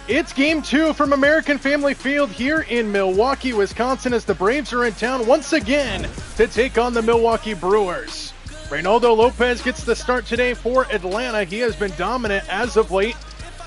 It's game 2 from American Family Field here in Milwaukee, Wisconsin, as the Braves are in town once again to take on the Milwaukee Brewers. Reynaldo Lopez gets the start today for Atlanta. He has been dominant as of late.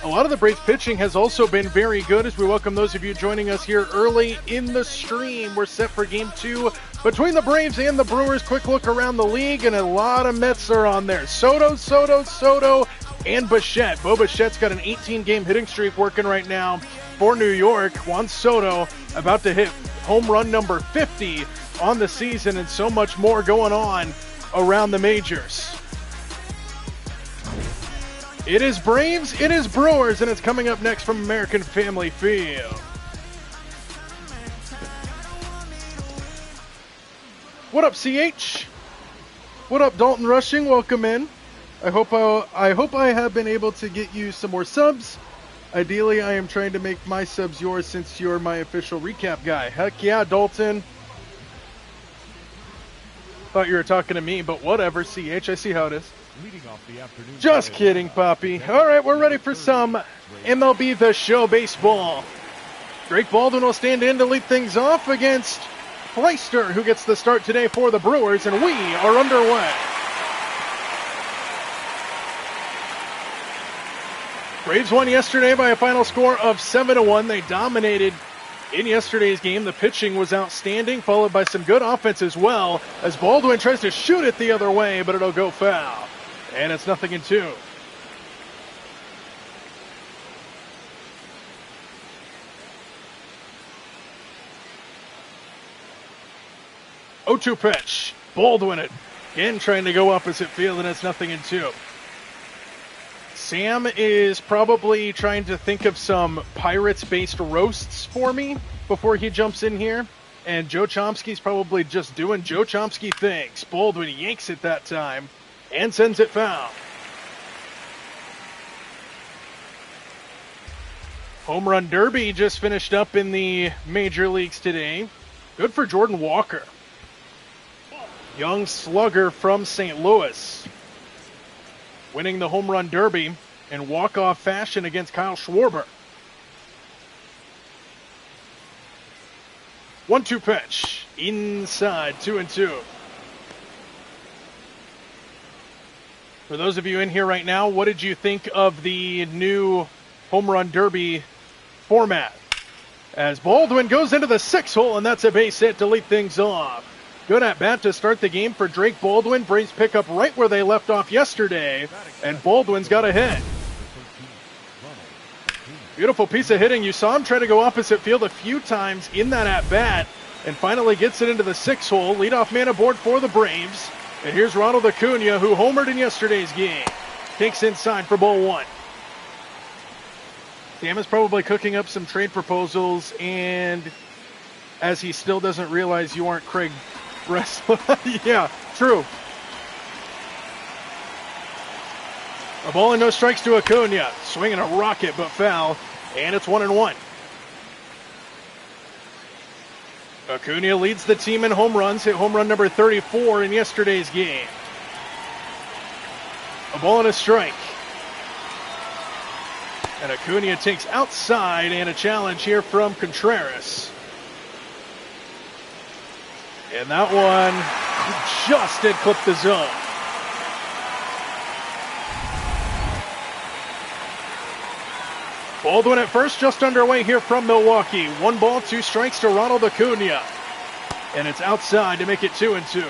A lot of the Braves pitching has also been very good as we welcome those of you joining us here early in the stream. We're set for game 2 between the Braves and the Brewers. Quick look around the league, and a lot of Mets are on there. Soto, and Bichette. Bo Bichette's got an 18-game hitting streak working right now for New York. Juan Soto about to hit home run number 50 on the season, and so much more going on around the majors. It is Braves, it is Brewers, and it's coming up next from American Family Field. What up, CH? What up, Dalton Rushing? Welcome in. I hope I have been able to get you some more subs. Ideally, I am trying to make my subs yours since you're my official recap guy. Heck yeah, Dalton. Thought you were talking to me, but whatever, CH. I see how it is. Just kidding, Poppy. All right, we're ready for some MLB The Show baseball. Drake Baldwin will stand in to lead things off against Fleister, who gets the start today for the Brewers, and we are underway. Braves won yesterday by a final score of 7-1. They dominated in yesterday's game. The pitching was outstanding, followed by some good offense as well, as Baldwin tries to shoot it the other way, but it'll go foul. And it's 0-2.0-2 pitch. Baldwin again trying to go opposite field, and it's 0-2. Sam is probably trying to think of some Pirates-based roasts for me before he jumps in here. And Joe Chomsky's probably just doing Joe Chomsky things. Baldwin yanks it that time and sends it foul. Home run derby just finished up in the major leagues today. Good for Jordan Walker. Young slugger from St. Louis, winning the home run derby in walk-off fashion against Kyle Schwarber. 1-2 pitch. Inside, 2-2. For those of you in here right now, what did you think of the new home run derby format? As Baldwin goes into the 6 hole, and that's a base hit to lead things off. Good at bat to start the game for Drake Baldwin. Braves pick up right where they left off yesterday, and Baldwin's got a hit. Beautiful piece of hitting. You saw him try to go opposite field a few times in that at bat, and finally gets it into the 6 hole. Leadoff man aboard for the Braves. And here's Ronald Acuna, who homered in yesterday's game. Takes inside for ball 1. Sam is probably cooking up some trade proposals, and as he still doesn't realize you aren't Craig Breslow. Yeah, true. A ball and no strikes to Acuna. Swinging a rocket, but foul. And it's 1-1. Acuna leads the team in home runs. Hit home run number 34 in yesterday's game. A ball and a strike. And Acuna takes outside, and a challenge here from Contreras. And that one just did clip the zone. Baldwin at first, just underway here from Milwaukee. 1 ball, 2 strikes to Ronald Acuna. And it's outside to make it 2-2.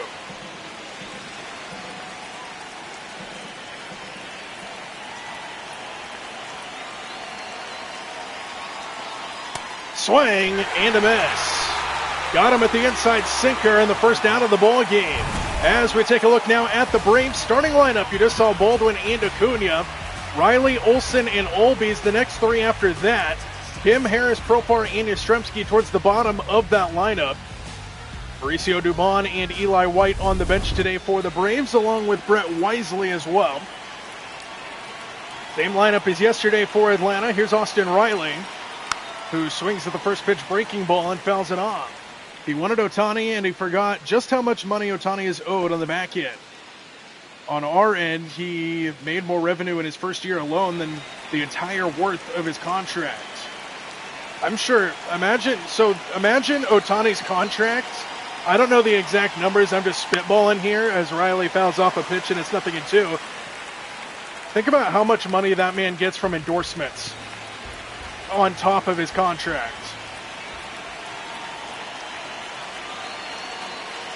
Swing and a miss. Got him at the inside sinker, and the first out of the ball game. As we take a look now at the Braves starting lineup, you just saw Baldwin and Acuna. Riley, Olsen, and Olbies the next 3 after that. Kim, Harris, Profar, and Yastrzemski towards the bottom of that lineup. Mauricio Dubon and Eli White on the bench today for the Braves, along with Brett Wisely as well. Same lineup as yesterday for Atlanta. Here's Austin Riley, who swings at the first pitch breaking ball and fouls it off. He wanted Ohtani, and he forgot just how much money Ohtani is owed on the back end. On our end, he made more revenue in his first year alone than the entire worth of his contract. I'm sure, imagine Ohtani's contract. I don't know the exact numbers, I'm just spitballing here as Riley fouls off a pitch and it's 0-2. Think about how much money that man gets from endorsements on top of his contract.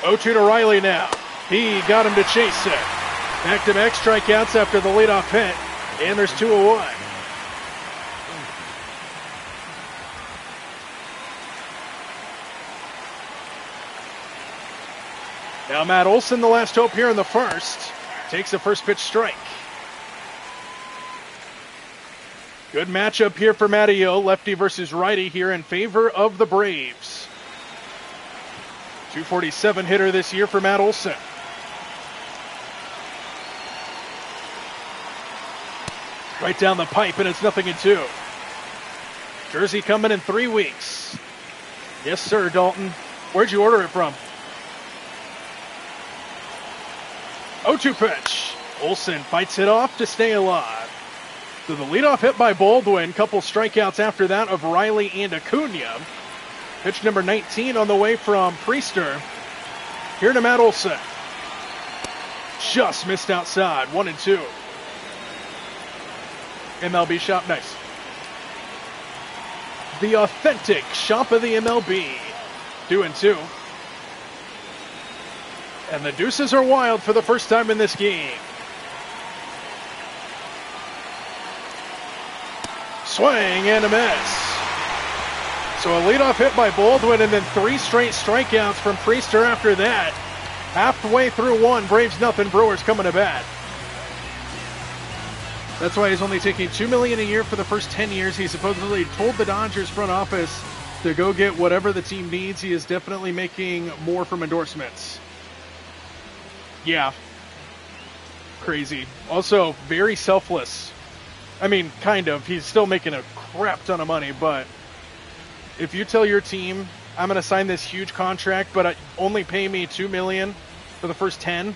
0-2 to Riley now. He got him to chase it. Back-to-back strikeouts after the leadoff hit, and there's 2-1. Now Matt Olson, the last hope here in the first, takes a first pitch strike. Good matchup here for Matty O, lefty versus righty here in favor of the Braves. 247 hitter this year for Matt Olson. Right down the pipe, and it's 0-2. Jersey coming in 3 weeks. Yes, sir, Dalton. Where'd you order it from? 0-2 pitch. Olson fights it off to stay alive. So the leadoff hit by Baldwin. Couple strikeouts after that of Riley and Acuna. Pitch number 19 on the way from Priester. Here to Matt Olson. Just missed outside. 1-2. MLB shop, nice. The authentic shop of the MLB. 2-2. And the deuces are wild for the first time in this game. Swing and a miss. So a leadoff hit by Baldwin and then 3 straight strikeouts from Priester after that. Halfway through one, Braves nothing, Brewers coming to bat. That's why he's only taking $2 million a year for the first 10 years. He supposedly told the Dodgers front office to go get whatever the team needs. He is definitely making more from endorsements. Yeah. Crazy. Also, very selfless. I mean, kind of. He's still making a crap ton of money, but if you tell your team, I'm going to sign this huge contract, but only pay me $2 million for the first 10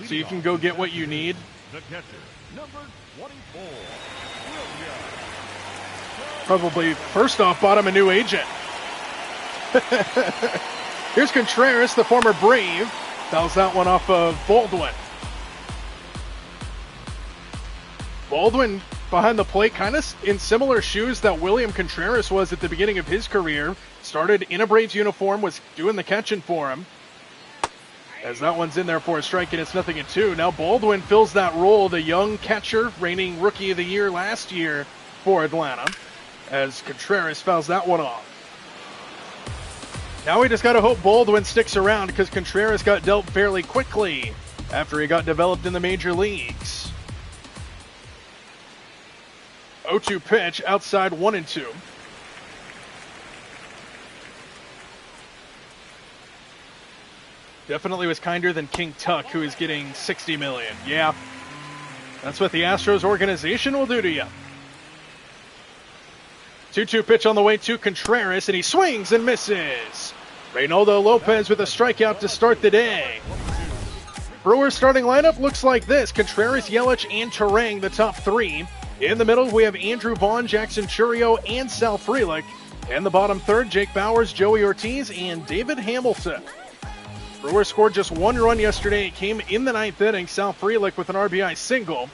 so you can go get what you need. The catcher, number 24. Probably, first off, bought him a new agent. Here's Contreras, the former Brave. Fouls that one off of Baldwin. Baldwin behind the plate, kind of in similar shoes that William Contreras was at the beginning of his career. Started in a Braves uniform, was doing the catching for him. As that one's in there for a strike, and it's 0-2. Now Baldwin fills that role, the young catcher, reigning Rookie of the Year last year for Atlanta, as Contreras fouls that one off. Now we just got to hope Baldwin sticks around because Contreras got dealt fairly quickly after he got developed in the major leagues. 0-2 pitch, outside 1-2. Definitely was kinder than King Tuck, who is getting $60 million. Yeah, that's what the Astros organization will do to you. 2-2 pitch on the way to Contreras, and he swings and misses. Reynaldo Lopez with a strikeout to start the day. Brewers starting lineup looks like this. Contreras, Yelich, and Turang, the top 3. In the middle, we have Andrew Vaughn, Jackson Chourio, and Sal Frelick. And the bottom third, Jake Bauers, Joey Ortiz, and David Hamilton. Brewers scored just 1 run yesterday. It came in the 9th inning. Sal Frelick with an RBI single.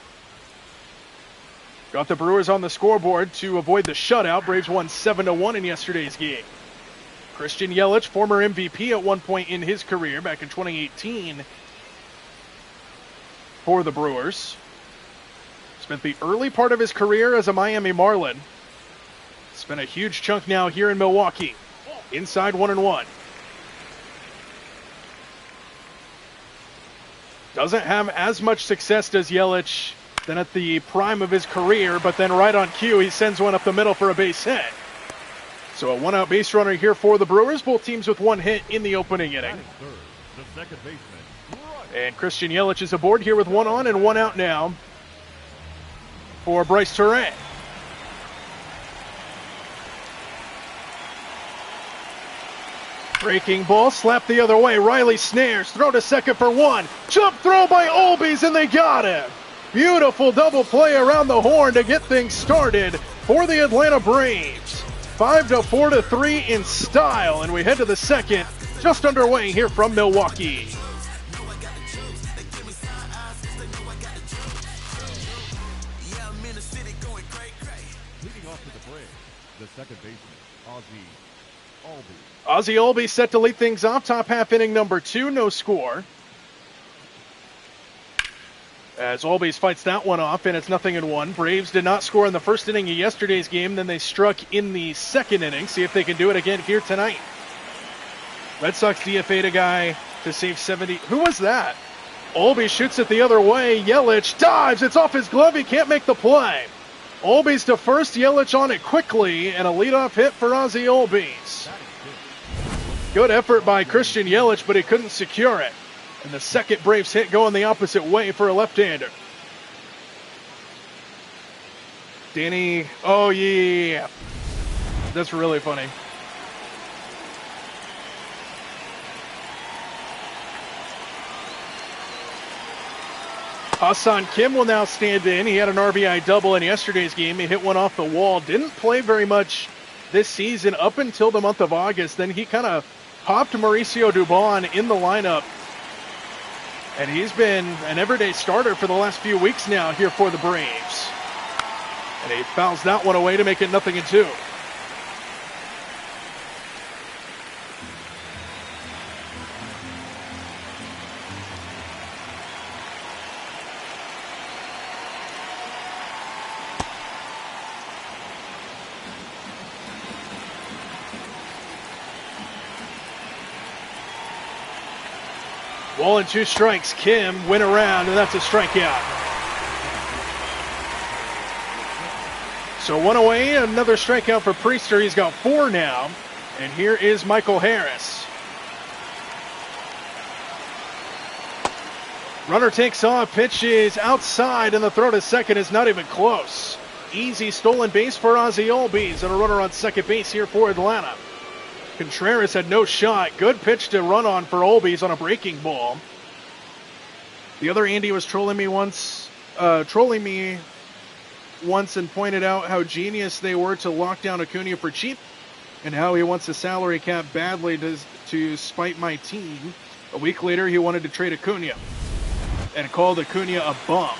Got the Brewers on the scoreboard to avoid the shutout. Braves won 7-1 in yesterday's game. Christian Yelich, former MVP at one point in his career back in 2018 for the Brewers. Spent the early part of his career as a Miami Marlin. Spent a huge chunk now here in Milwaukee. Inside 1-1. Doesn't have as much success does Yelich than at the prime of his career, but then right on cue, he sends one up the middle for a base hit. So a 1-out base runner here for the Brewers, both teams with 1 hit in the opening inning. And Christian Yelich is aboard here with 1 on and 1 out now for Bryce Turang. Breaking ball, slap the other way. Riley snares, throw to second for one. Jump throw by Olbies, and they got him. Beautiful double play around the horn to get things started for the Atlanta Braves. 5-4 to 3 in style, and we head to the second, just underway here from Milwaukee. Leading off to the Braves, the second baseman, Ozzie Albies. Ozzie Albies set to lead things off. Top half inning number 2, no score. As Albies fights that one off, and it's 0-1. Braves did not score in the first inning of yesterday's game. Then they struck in the second inning. See if they can do it again here tonight. Red Sox DFA'd a guy to save 70. Who was that? Albies shoots it the other way. Yelich dives. It's off his glove. He can't make the play. Albies to first. Yelich on it quickly, and a leadoff hit for Ozzie Albies. Good effort by Christian Yelich, but he couldn't secure it. And the second Braves hit going the opposite way for a left-hander. Danny, oh yeah. That's really funny. Hassan Kim will now stand in. He had an RBI double in yesterday's game. He hit one off the wall. Didn't play very much this season up until the month of August. Then he kind of popped Mauricio Dubon in the lineup. And he's been an everyday starter for the last few weeks now here for the Braves. And he fouls that one away to make it 0-2. Ball and 2 strikes. Kim went around, and that's a strikeout. So 1 away, another strikeout for Priester. He's got 4 now. And here is Michael Harris. Runner takes off, pitch is outside, and the throw to second is not even close. Easy stolen base for Ozzie Albies, and a runner on second base here for Atlanta. Contreras had no shot. Good pitch to run on for Albies on a breaking ball. The other Andy was trolling me once and pointed out how genius they were to lock down Acuna for cheap and how he wants a salary cap badly to spite my team. A week later, he wanted to trade Acuna and called Acuna a bum.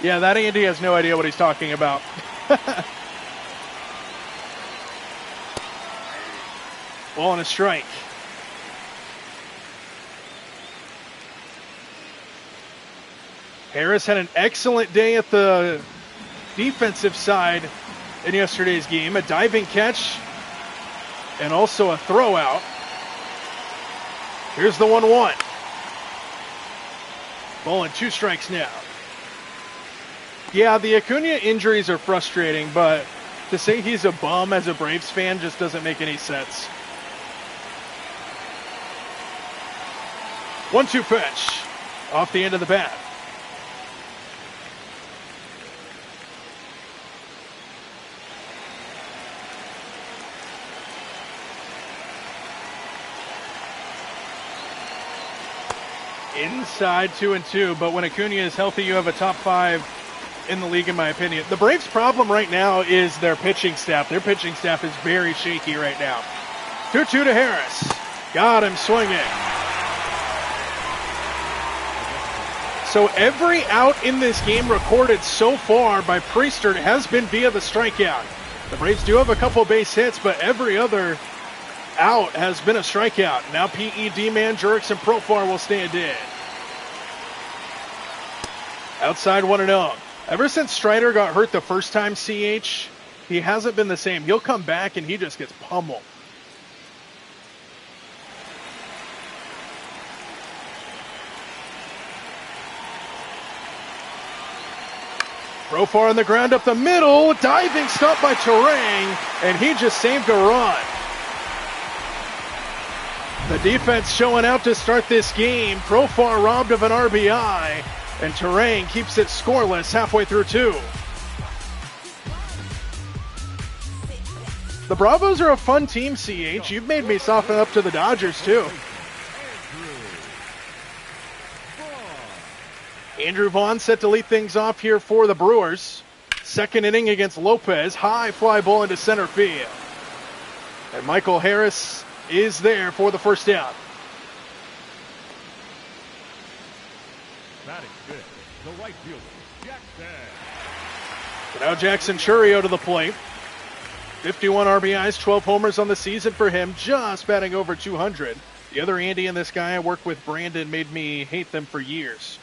Yeah, that Andy has no idea what he's talking about. Ball and a strike. Harris had an excellent day at the defensive side in yesterday's game. A diving catch and also a throw out. Here's the 1-1. Ball and 2 strikes now. Yeah, the Acuna injuries are frustrating, but to say he's a bum as a Braves fan just doesn't make any sense. 1-2 pitch off the end of the bat. Inside 2-2, but when Acuna is healthy, you have a top 5 in the league, in my opinion. The Braves' problem right now is their pitching staff. Their pitching staff is very shaky right now. 2-2 to Harris. Got him swinging. So every out in this game recorded so far by Priester has been via the strikeout. The Braves do have a couple base hits, but every other out has been a strikeout. Now PED man Jurickson Profar will stand in. Outside 1-0. Ever since Strider got hurt the first time CH, he hasn't been the same. He'll come back and he just gets pummeled. Profar on the ground up the middle. Diving stop by Terang, and he just saved a run. The defense showing out to start this game. Profar robbed of an RBI, and Terang keeps it scoreless halfway through 2. The Bravos are a fun team, CH. You've made me soften up to the Dodgers, too. Andrew Vaughn set to lead things off here for the Brewers. Second inning against Lopez. High fly ball into center field. And Michael Harris is there for the first out. Batting fifth, the right fielder, Jackson. So now Jackson Churio to the plate. 51 RBIs, 12 homers on the season for him, just batting over 200. The other Andy and this guy I worked with, Brandon, made me hate them for years.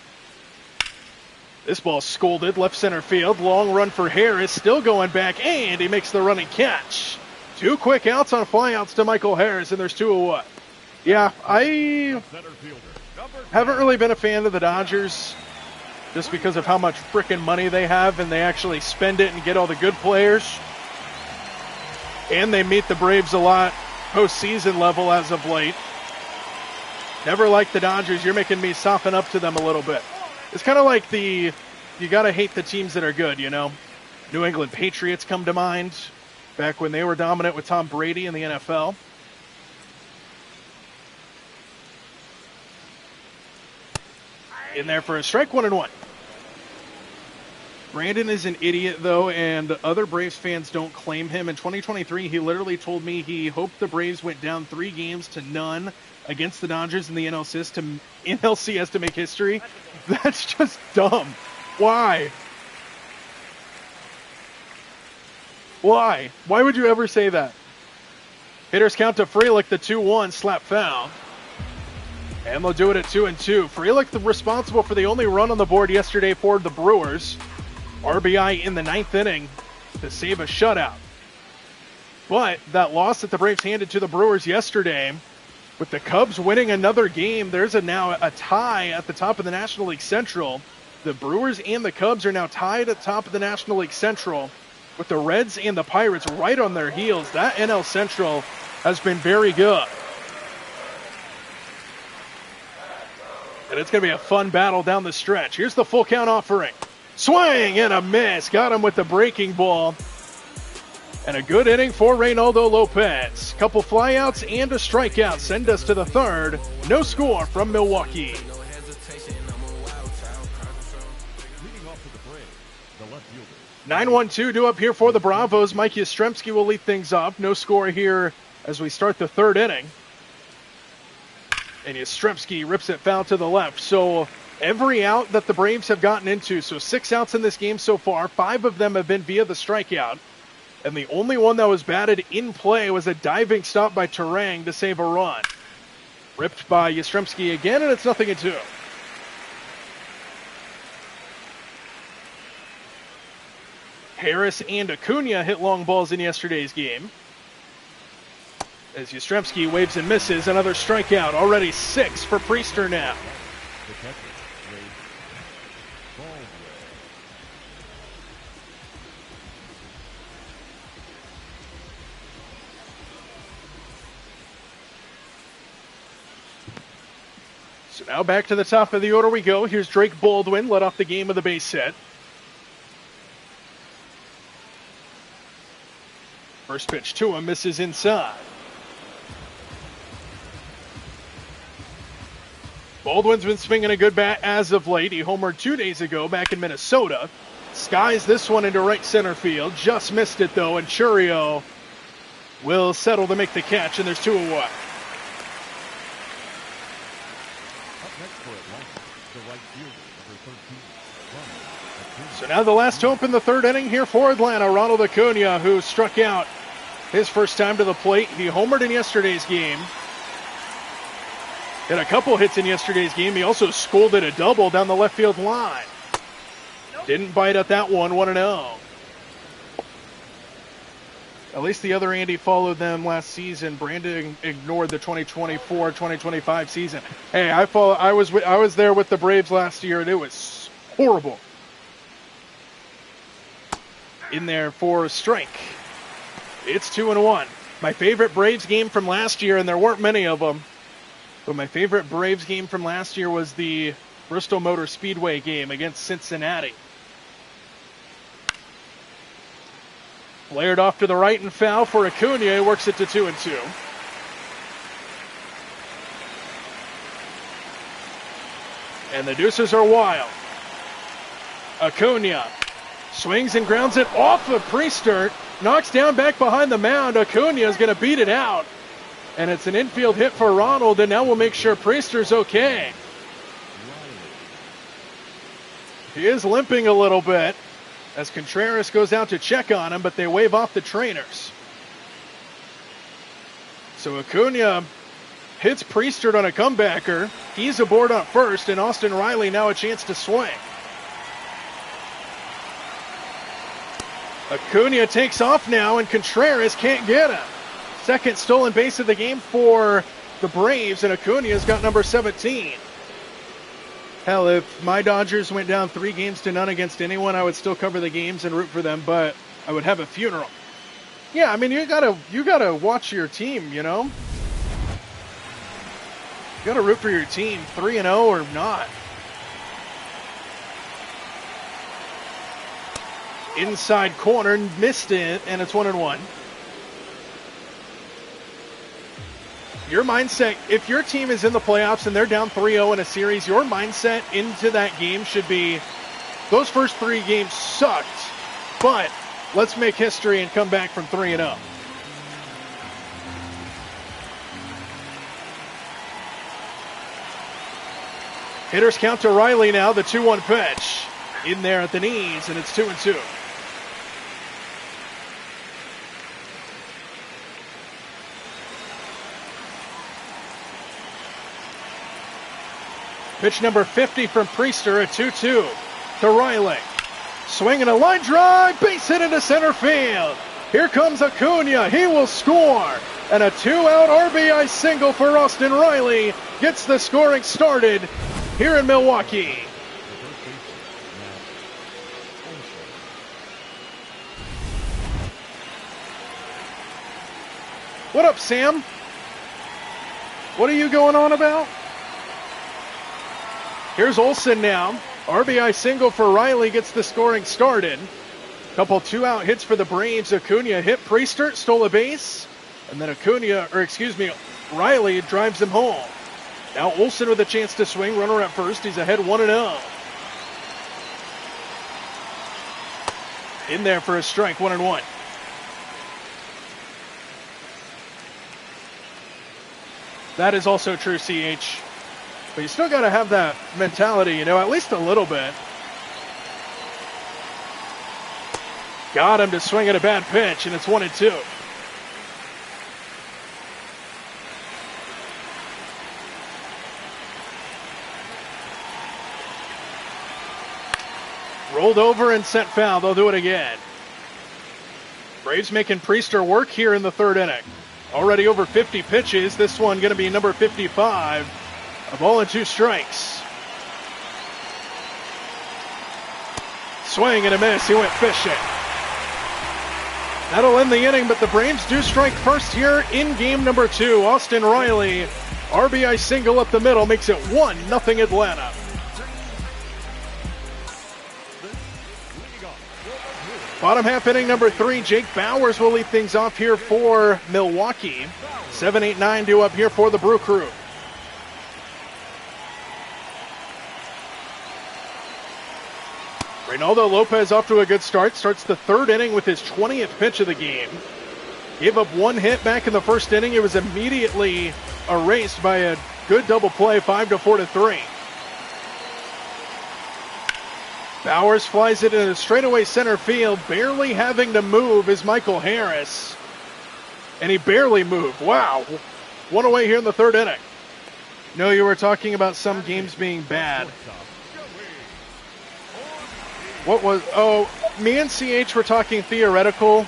This ball scolded, left center field. Long run for Harris, still going back, and he makes the running catch. 2 quick outs on flyouts to Michael Harris, and there's 2 away. Yeah, I haven't really been a fan of the Dodgers just because of how much frickin' money they have, and they actually spend it and get all the good players. And they meet the Braves a lot postseason level as of late. Never liked the Dodgers. You're making me soften up to them a little bit. It's kind of like you got to hate the teams that are good, you know. New England Patriots come to mind back when they were dominant with Tom Brady in the NFL. In there for a strike, 1-1. Brandon is an idiot, though, and other Braves fans don't claim him. In 2023, he literally told me he hoped the Braves went down 3-0 against the Dodgers in the NLCS to make history. That's just dumb. Why? Why? Why would you ever say that? Hitters count to Frelick, the 2-1, slap foul. And they'll do it at 2-2. Frelick responsible for the only run on the board yesterday for the Brewers. RBI in the 9th inning to save a shutout. But that loss that the Braves handed to the Brewers yesterday, with the Cubs winning another game, there's now a tie at the top of the National League Central. The Brewers and the Cubs are now tied at the top of the National League Central, with the Reds and the Pirates right on their heels. That NL Central has been very good. And it's going to be a fun battle down the stretch. Here's the full count offering. Swing and a miss. Got him with the breaking ball. And a good inning for Reynaldo Lopez. Couple flyouts and a strikeout send us to the third. No score from Milwaukee. Leading off to the Braves, the left fielder. 9-1-2 due up here for the Bravos. Mike Yastrzemski will lead things off. No score here as we start the third inning. And Yastrzemski rips it foul to the left. So every out that the Braves have gotten into, so 6 outs in this game so far, 5 of them have been via the strikeout. And the only one that was batted in play was a diving stop by Turang to save a run. Ripped by Yastrzemski again, and it's 0-2. Harris and Acuna hit long balls in yesterday's game. As Yastrzemski waves and misses, another strikeout. Already 6 for Priester now. The catcher, Ray Baldwin. So now back to the top of the order we go. Here's Drake Baldwin, led off the game with a base hit. First pitch to him, misses inside. Baldwin's been swinging a good bat as of late. He homered 2 days ago back in Minnesota. Skies this one into right center field. Just missed it, though, and Churio will settle to make the catch, and there's 2 away. Up next for Atlanta, the right fielder, number 13, Ronald Acuna. So now the last hope in the third inning here for Atlanta. Ronald Acuna, who struck out his first time to the plate. He homered in yesterday's game. Hit a couple hits in yesterday's game. He also scolded a double down the left field line. Didn't bite at that one, 1-0. At least the other Andy followed them last season. Brandon ignored the 2024-2025 season. Hey, I was there with the Braves last year, and it was horrible. In there for a strike. It's 2-1. My favorite Braves game from last year, and there weren't many of them, but my favorite Braves game from last year was the Bristol Motor Speedway game against Cincinnati. Flared off to the right and foul for Acuna. He works it to 2-2. And the deuces are wild. Acuna swings and grounds it off of Priester. Knocks down back behind the mound. Acuna is going to beat it out. And it's an infield hit for Ronald, and now we'll make sure Priester's okay. He is limping a little bit as Contreras goes out to check on him, but they wave off the trainers. So Acuna hits Priester on a comebacker. He's aboard on first, and Austin Riley now a chance to swing. Acuna takes off now, and Contreras can't get him. Second stolen base of the game for the Braves, and Acuna's got number 17. Hell, if my Dodgers went down 3-0 against anyone, I would still cover the games and root for them, but I would have a funeral. Yeah, I mean, you gotta watch your team, you know? You gotta root for your team, 3-0 or not. Inside corner, missed it, and it's 1-1. Your mindset, if your team is in the playoffs and they're down 3-0 in a series, your mindset into that game should be, those first 3 games sucked, but let's make history and come back from 3-0. Hitters count to Riley now, the 2-1 pitch. In there at the knees, and it's 2-2. Pitch number 50 from Priester, a 2-2 to Riley. Swinging a line drive, base hit into center field. Here comes Acuna, he will score. And a 2-out RBI single for Austin Riley gets the scoring started here in Milwaukee. What up, Sam? What are you going on about? Here's Olsen now. RBI single for Riley gets the scoring started. Couple 2-out hits for the Braves. Acuna hit Priester, stole a base. And then Riley drives him home. Now Olsen with a chance to swing. Runner at first. He's ahead 1-0. In there for a strike, 1-1. That is also true, CH. But you still got to have that mentality, you know, at least a little bit. Got him to swing at a bad pitch, and it's 1-2. Rolled over and sent foul. They'll do it again. Braves making Priester work here in the third inning. Already over 50 pitches. This one going to be number 55. A ball and 2 strikes. Swing and a miss. He went fishing. That'll end the inning, but the Braves do strike first here in game number 2. Austin Riley, RBI single up the middle, makes it 1-0 Atlanta. Bottom half inning number 3, Jake Bauers will lead things off here for Milwaukee. 7, 8, 9 due up here for the Brew Crew. Reynaldo Lopez off to a good start. Starts the third inning with his 20th pitch of the game. Gave up 1 hit back in the first inning. It was immediately erased by a good double play, 5-4-3. Bauers flies it into straightaway center field. Barely having to move is Michael Harris. And he barely moved. Wow. 1 away here in the third inning. No, you were talking about some games being bad. What was, me and CH were talking theoretical.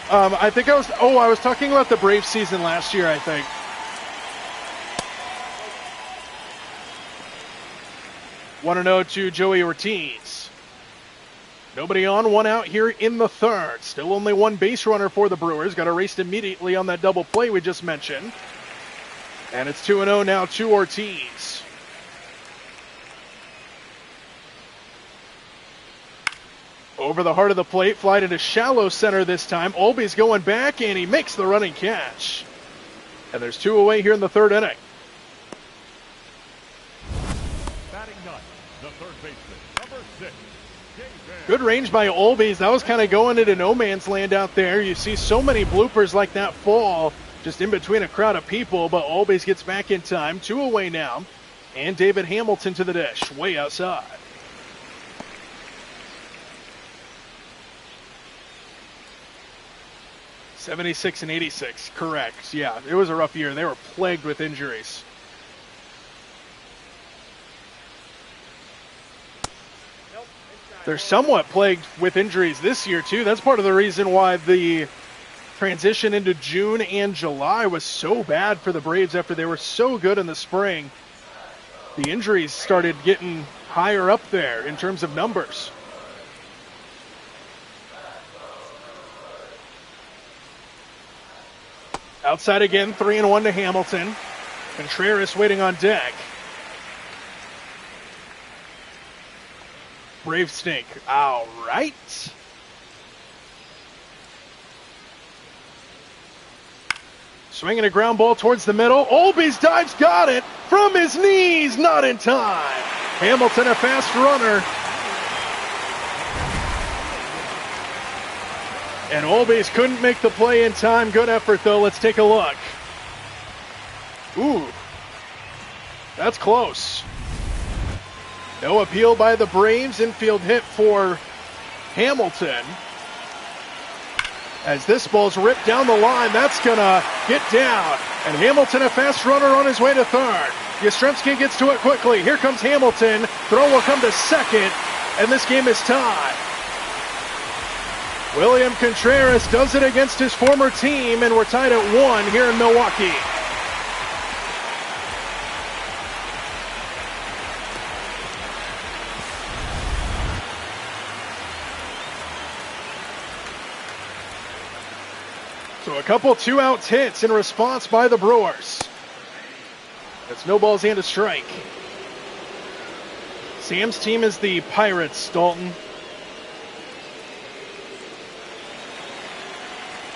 I was talking about the Braves season last year, I think. Want to know to Joey Ortiz. Nobody on, 1 out here in the third. Still only 1 base runner for the Brewers. Got erased immediately on that double play we just mentioned. And it's 2-0 now to Ortiz. Over the heart of the plate, fly to shallow center this time. Olby's going back, and he makes the running catch. And there's 2 away here in the 3rd inning. Batting ninth, the third baseman, number 6. Good range by Olby's. That was kind of going into no man's land out there. You see so many bloopers like that fall just in between a crowd of people, but Olby's gets back in time. 2 away now. And David Hamilton to the dish, way outside. '76 and '86, correct. Yeah, it was a rough year. They were plagued with injuries. They're somewhat plagued with injuries this year, too. That's part of the reason why the transition into June and July was so bad for the Braves after they were so good in the spring. The injuries started getting higher up there in terms of numbers. Outside again, 3-1 to Hamilton. Contreras waiting on deck. Braves stink. All right. Swinging a ground ball towards the middle. Olby's dives, got it from his knees, not in time. Hamilton, a fast runner. And Olby's couldn't make the play in time. Good effort, though. Let's take a look. Ooh, that's close. No appeal by the Braves. Infield hit for Hamilton. As this ball's ripped down the line, that's going to get down. And Hamilton, a fast runner on his way to third. Yastrzemski gets to it quickly. Here comes Hamilton. Throw will come to second, and this game is tied. William Contreras does it against his former team, and we're tied at 1 here in Milwaukee. So a couple 2-out hits in response by the Brewers. It's no balls and a strike. Sam's team is the Pirates, Dalton.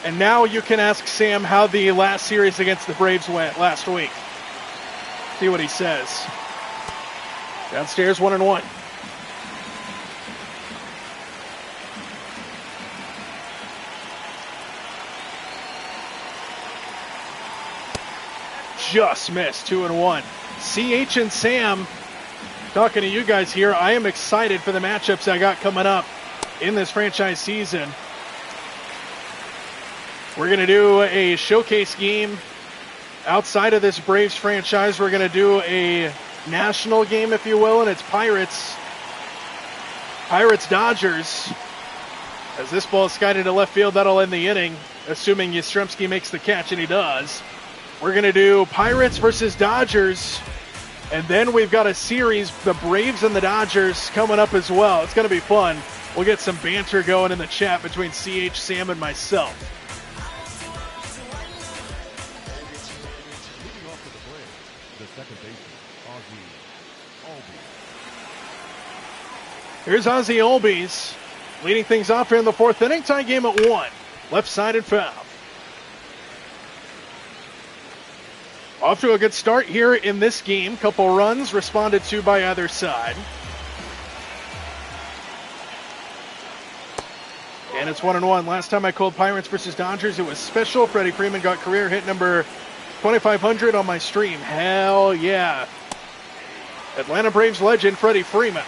And now you can ask Sam how the last series against the Braves went last week. See what he says. Downstairs, 1-1. Just missed, 2-1. CH and Sam, talking to you guys here. I am excited for the matchups I got coming up in this franchise season. We're going to do a showcase game outside of this Braves franchise. We're going to do a national game, if you will, and it's Pirates-Dodgers. As this ball is skied into left field, that'll end the inning, assuming Yastrzemski makes the catch, and he does. We're going to do Pirates versus Dodgers, and then we've got a series, the Braves and the Dodgers, coming up as well. It's going to be fun. We'll get some banter going in the chat between CH, Sam, and myself. Leading off for the Braves, the second baseman, Ozzie Albies. Here's Ozzie Albies leading things off here in the 4th inning. Tie game at 1. Left-sided foul. Off to a good start here in this game. Couple runs responded to by either side. And it's 1-1. Last time I called Pirates versus Dodgers, it was special. Freddie Freeman got career hit number 2,500 on my stream. Hell yeah. Atlanta Braves legend Freddie Freeman.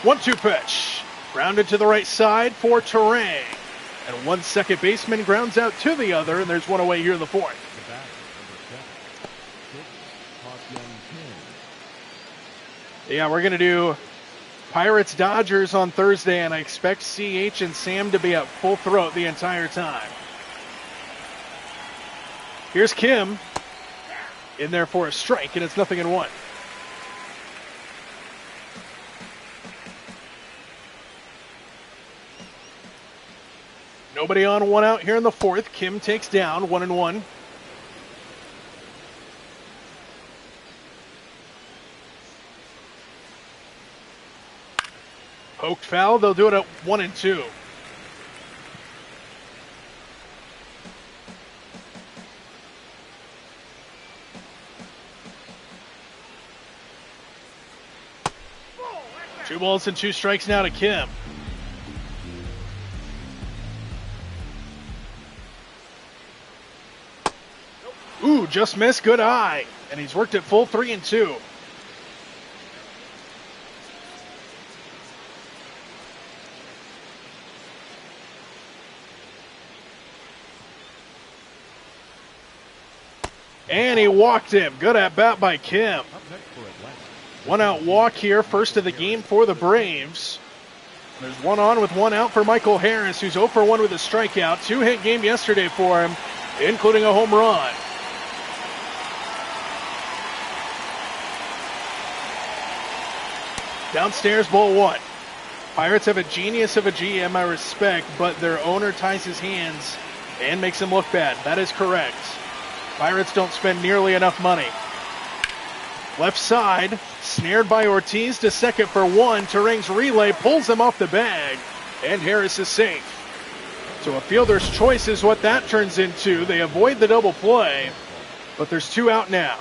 1-2 pitch. Grounded to the right side for Terang. And one second baseman grounds out to the other, and there's one away here in the 4th. Yeah, we're going to do Pirates-Dodgers on Thursday, and I expect CH and Sam to be at full throat the entire time. Here's Kim in there for a strike, and it's 0-1. Nobody on, 1 out here in the 4th. Kim takes down, 1-1. Poked foul. They'll do it at 1-2. Two balls and two strikes now to Kim. Ooh, just missed. Good eye. And he's worked it full 3-2. And he walked him. Good at bat by Kim. One out walk here, first of the game for the Braves. There's one on with one out for Michael Harris, who's 0 for 1 with a strikeout. 2-hit game yesterday for him, including a home run. Downstairs, ball 1. Pirates have a genius of a GM I respect, but their owner ties his hands and makes him look bad. That is correct. Pirates don't spend nearly enough money. Left side, snared by Ortiz to second for 1. Terang's relay pulls him off the bag, and Harris is safe. So a fielder's choice is what that turns into. They avoid the double play, but there's 2 out now.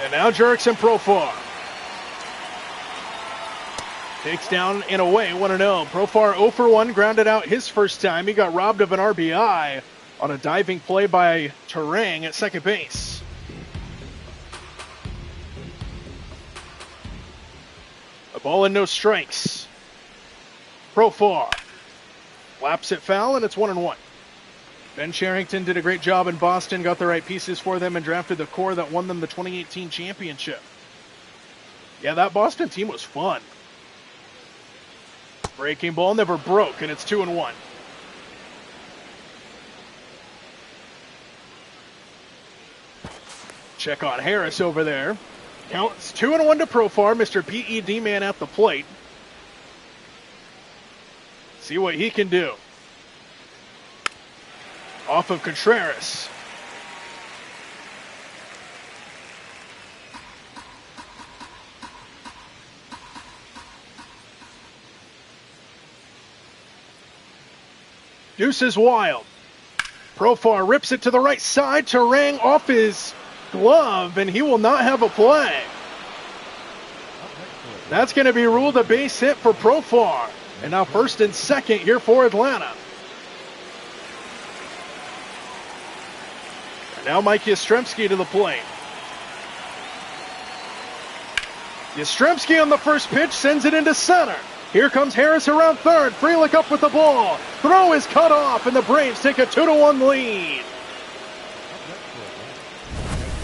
And now Jurickson Profar. Takes down and away, 1-0. Profar 0 for 1, grounded out his first time. He got robbed of an RBI on a diving play by Terang at second base. A ball and no strikes. Profar laps it foul, and it's 1-1. Ben Cherington did a great job in Boston, got the right pieces for them, and drafted the core that won them the 2018 championship. Yeah, that Boston team was fun. Breaking ball never broke, and it's 2-1. Check on Harris over there. Counts 2-1 to Profar, Mr. PED man at the plate. See what he can do. Off of Contreras. Deuce is wild. Profar rips it to the right side. Terang off his glove, and he will not have a play. That's going to be ruled a base hit for Profar. And now first and second here for Atlanta. And now Mike Yastrzemski to the plate. Yastrzemski on the first pitch sends it into center. Here comes Harris around third. Frelick up with the ball. Throw is cut off, and the Braves take a 2-1 lead.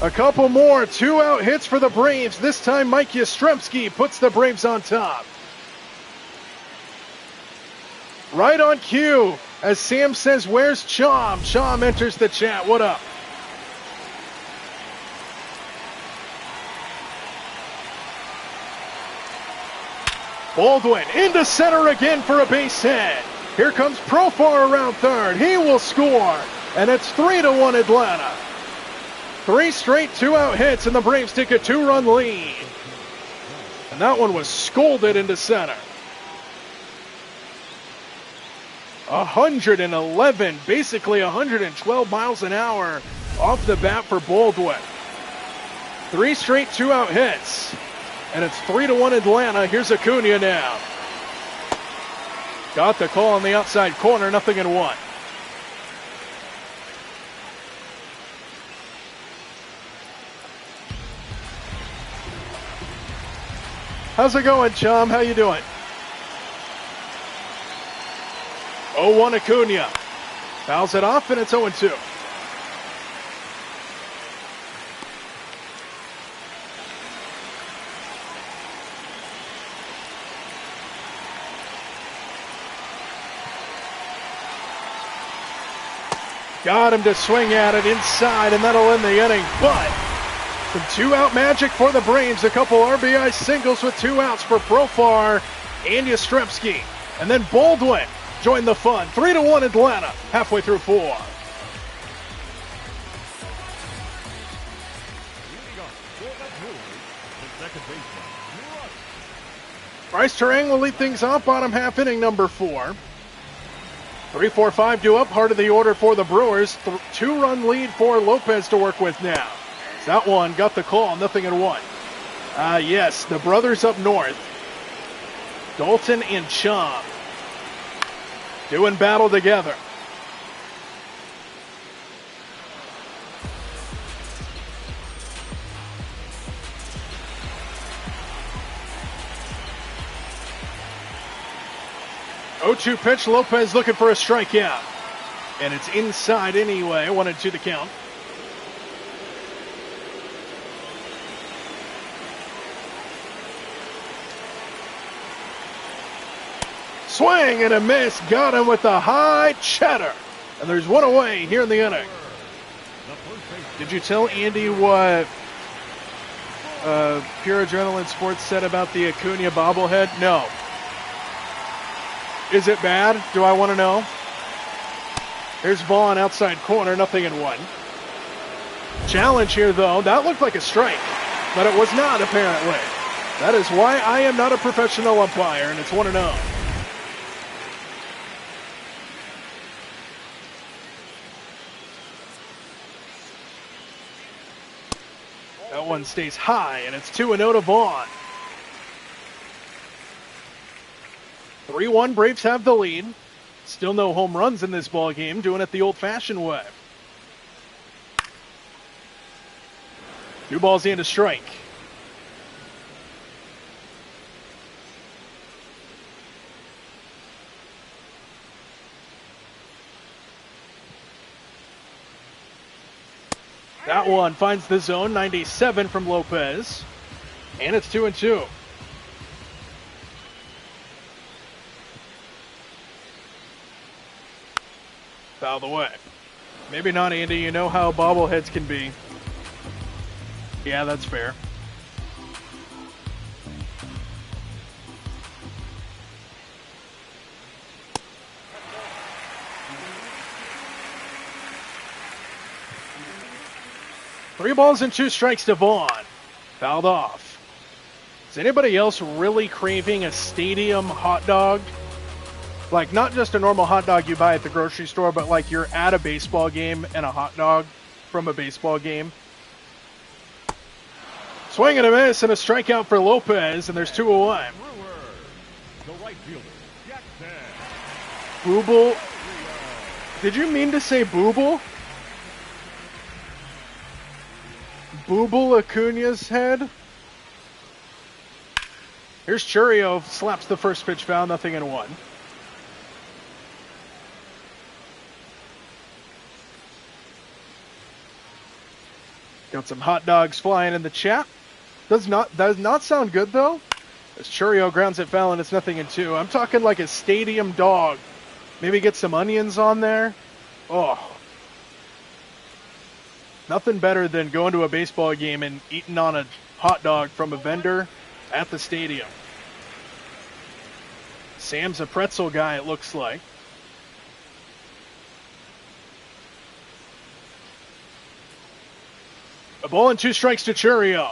A couple more 2-out hits for the Braves. This time Mike Yastrzemski puts the Braves on top. Right on cue, as Sam says, where's Chom? Chom enters the chat. What up? Baldwin into center again for a base hit. Here comes Profar around third. He will score, and it's 3-1 Atlanta. 3 straight 2-out hits, and the Braves take a 2-run lead. And that one was scolded into center. 111, basically 112 miles an hour off the bat for Baldwin. 3 straight 2-out hits. And it's 3-1 Atlanta. Here's Acuna now. Got the call on the outside corner, 0-1. How's it going, Chum? How you doing? 0-1 Acuna. Fouls it off, and it's 0-2. Got him to swing at it inside, and that'll end the inning. But some 2-out magic for the Braves. A couple RBI singles with 2 outs for Profar and Yastrzemski. And then Baldwin joined the fun. 3-1 Atlanta, halfway through 4. second baseman. Bryce Terang will lead things off, bottom half inning number 4. 3-4-5 due up, heart of the order for the Brewers. 2-run lead for Lopez to work with now. That one got the call, 0-1. Yes, the brothers up north, Dalton and Chum, doing battle together. Oh-2 pitch, Lopez looking for a strikeout. And it's inside anyway, 1-2 the count. Swing and a miss, got him with the high cheddar. And there's one away here in the inning. Did you tell Andy what Pure Adrenaline Sports said about the Acuna bobblehead? No. Is it bad? Do I want to know? Here's Vaughn outside corner, 0-1. Challenge here, though. That looked like a strike, but it was not, apparently. That is why I am not a professional umpire, and it's 1-0. That one stays high, and it's 2-0 to Vaughn. 3-1, Braves have the lead. Still no home runs in this ball game, doing it the old-fashioned way. 2 balls and a strike. That one finds the zone, 97 from Lopez. And it's 2-2. Fouled away. Maybe not, Andy. You know how bobbleheads can be. Yeah, that's fair. Three balls and 2 strikes to Vaughn. Fouled off. Is anybody else really craving a stadium hot dog? Like, not just a normal hot dog you buy at the grocery store, but like you're at a baseball game and a hot dog from a baseball game. Swing and a miss and a strikeout for Lopez, and there's 2 away. The right fielder, Jackson. Booble. Did you mean to say Booble? Booble Acuna's head? Here's Churio, slaps the first pitch foul, 0-1. Got some hot dogs flying in the chat. Does not sound good though. As Churio grounds it foul and it's 0-2. I'm talking like a stadium dog. Maybe get some onions on there. Oh. Nothing better than going to a baseball game and eating on a hot dog from a vendor at the stadium. Sam's a pretzel guy, it looks like. A ball and 2 strikes to Churio.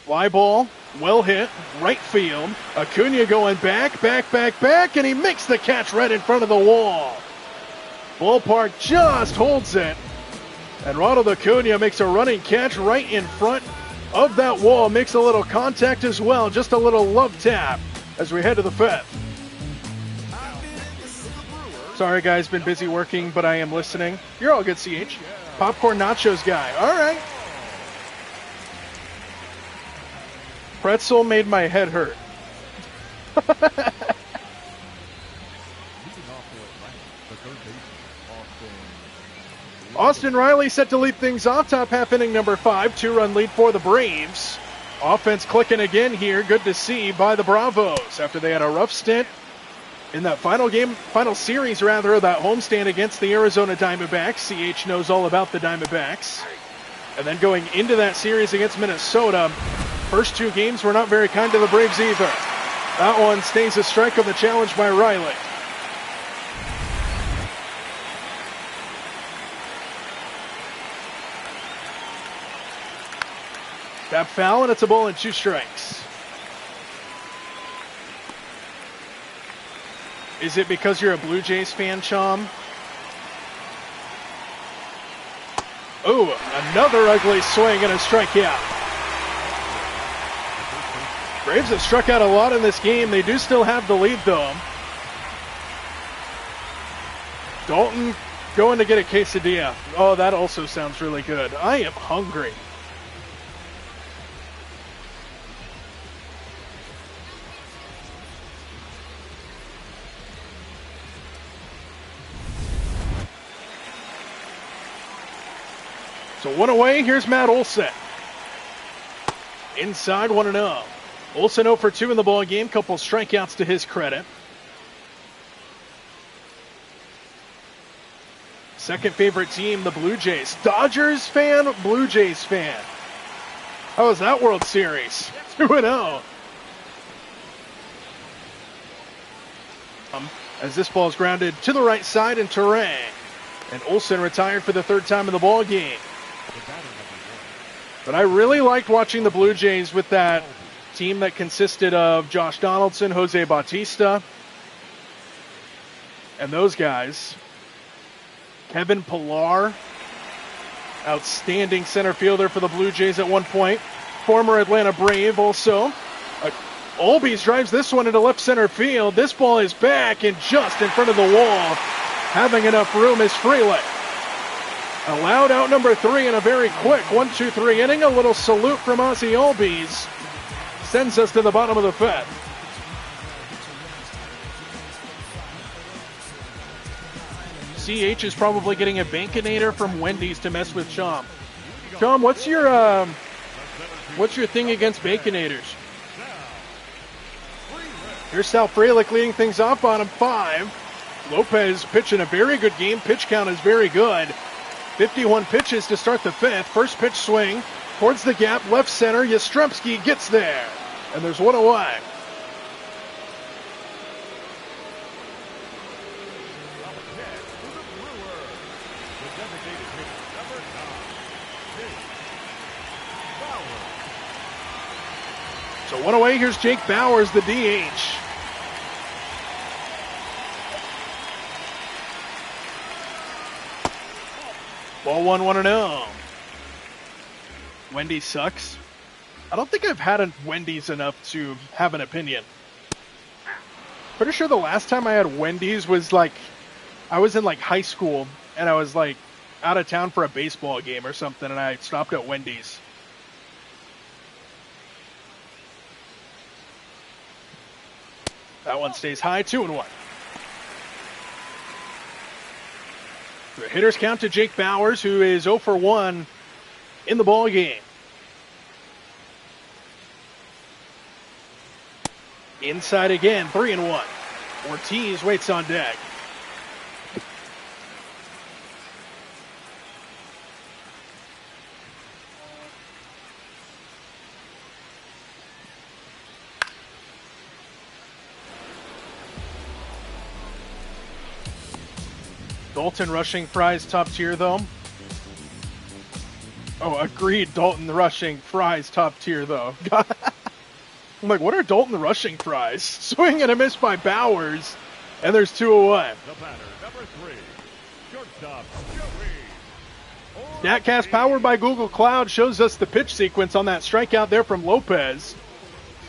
Fly ball, well hit, right field. Acuna going back, and he makes the catch right in front of the wall. Ballpark just holds it. And Ronald Acuna makes a running catch right in front of that wall. Makes a little contact as well, just a little love tap as we head to the 5th. Sorry guys, been busy working, but I am listening. You're all good, CH. Popcorn nachos guy, all right. Pretzel made my head hurt. Austin Riley set to lead things off, top half inning number 5, 2-run lead for the Braves. Offense clicking again here, good to see by the Bravos after they had a rough stint in that final series of that homestand against the Arizona Diamondbacks. CH knows all about the Diamondbacks. And then going into that series against Minnesota, first 2 games were not very kind to the Braves either. That one stays a strike on the challenge by Riley. That foul, and it's a ball and 2 strikes. Is it because you're a Blue Jays fan, Chom? Ooh, another ugly swing and a strikeout. Braves have struck out a lot in this game. They do still have the lead, though. Dalton going to get a quesadilla. Oh, that also sounds really good. I am hungry. So 1 away, here's Matt Olson. Inside 1-0. Olson 0 for 2 in the ball game. Couple strikeouts to his credit. Second favorite team, the Blue Jays. Dodgers fan, Blue Jays fan. How was that World Series? 2-0. As this ball is grounded to the right side in Terang. And Olson retired for the 3rd time in the ball game. But I really liked watching the Blue Jays with that team that consisted of Josh Donaldson, Jose Bautista, and those guys. Kevin Pillar, outstanding center fielder for the Blue Jays at one point. Former Atlanta Brave also. Olbies drives this one into left center field. This ball is back and just in front of the wall. Having enough room is Freeland. Allowed out number 3 in a very quick 1-2-3 inning. A little salute from Ozzie Albies sends us to the bottom of the 5th. CH is probably getting a Baconator from Wendy's to mess with Chom. Chom, what's your thing against Baconators? Here's Sal Frelick leading things off, bottom 5. Lopez pitching a very good game. Pitch count is very good. 51 pitches to start the 5th. First pitch swing towards the gap, left center. Yastrzemski gets there. And there's 1 away. So 1 away, here's Jake Bowers, the DH. Ball 1-1-0. Wendy's sucks. I don't think I've had a Wendy's enough to have an opinion. Pretty sure the last time I had Wendy's was like, I was in like high school and I was like out of town for a baseball game or something and I stopped at Wendy's. That one stays high, 2-1. The hitters count to Jake Bowers, who is 0 for 1 in the ball game. Inside again, 3-1. Ortiz waits on deck. Dalton rushing fries top tier though. Oh, agreed. Dalton rushing fries top tier though. I'm like, what are Dalton rushing fries? Swing and a miss by Bowers, and there's 2 away. The batter, number 3, shortstop, Joey. Statcast powered by Google Cloud shows us the pitch sequence on that strikeout there from Lopez.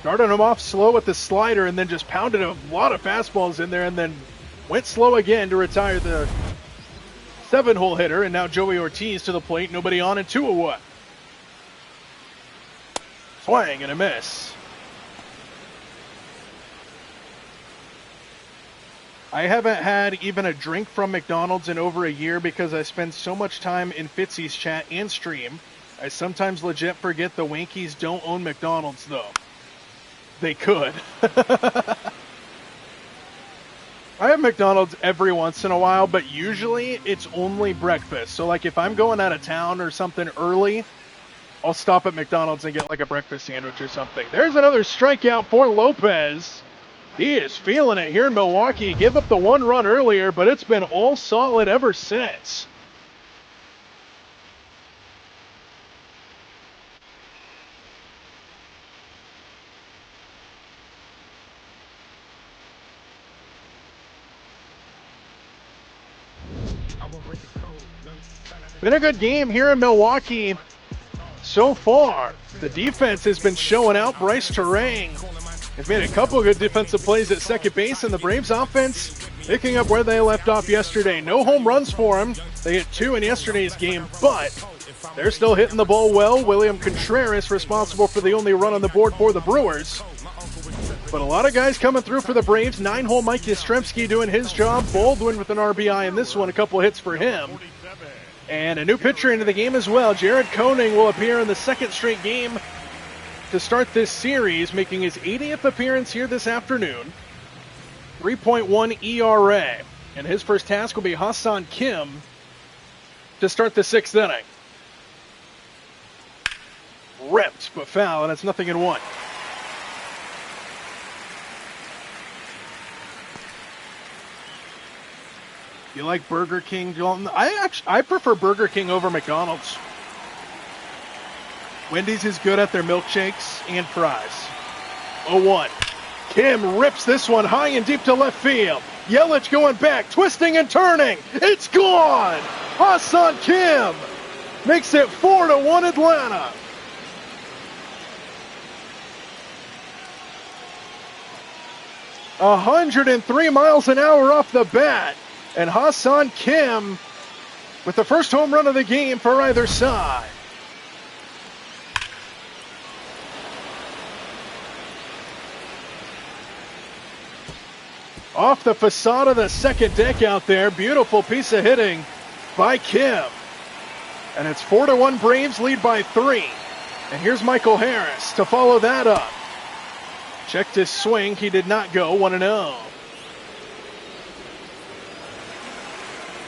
Started him off slow with the slider and then just pounded a lot of fastballs in there and then went slow again to retire the 7-hole hitter, and now Joey Ortiz to the plate. Nobody on and 2 away. Swing and a miss. I haven't had even a drink from McDonald's in over a year because I spend so much time in Fitzy's chat and stream. I sometimes legit forget the Wankies don't own McDonald's though. They could. I have McDonald's every once in a while, but usually it's only breakfast. So like if I'm going out of town or something early, I'll stop at McDonald's and get like a breakfast sandwich or something. There's another strikeout for Lopez. He is feeling it here in Milwaukee. Give up the 1 run earlier, but it's been all solid ever since. Been a good game here in Milwaukee so far. The defense has been showing out. Bryce Terang has made a couple of good defensive plays at second base, and the Braves offense picking up where they left off yesterday. No home runs for them. They hit 2 in yesterday's game, but they're still hitting the ball well. William Contreras responsible for the only run on the board for the Brewers. But a lot of guys coming through for the Braves. 9-hole Mike Yastrzemski doing his job. Baldwin with an RBI in this one, a couple hits for him. And a new pitcher into the game as well. Jared Koenig will appear in the second straight game to start this series, making his 80th appearance here this afternoon. 3.1 ERA. And his first task will be Ha-Seong Kim to start the 6th inning. Ripped, but foul, and it's 0-1. You like Burger King, Dalton? I prefer Burger King over McDonald's. Wendy's is good at their milkshakes and fries. 0-1. Kim rips this one high and deep to left field. Yelich going back, twisting and turning. It's gone! Ha-Seong Kim makes it 4-1 Atlanta. A 103 miles an hour off the bat. And Ha-Seong Kim with the first home run of the game for either side. Off the facade of the second deck out there. Beautiful piece of hitting by Kim. And it's 4-1 Braves, lead by 3. And here's Michael Harris to follow that up. Checked his swing. He did not go. 1-0.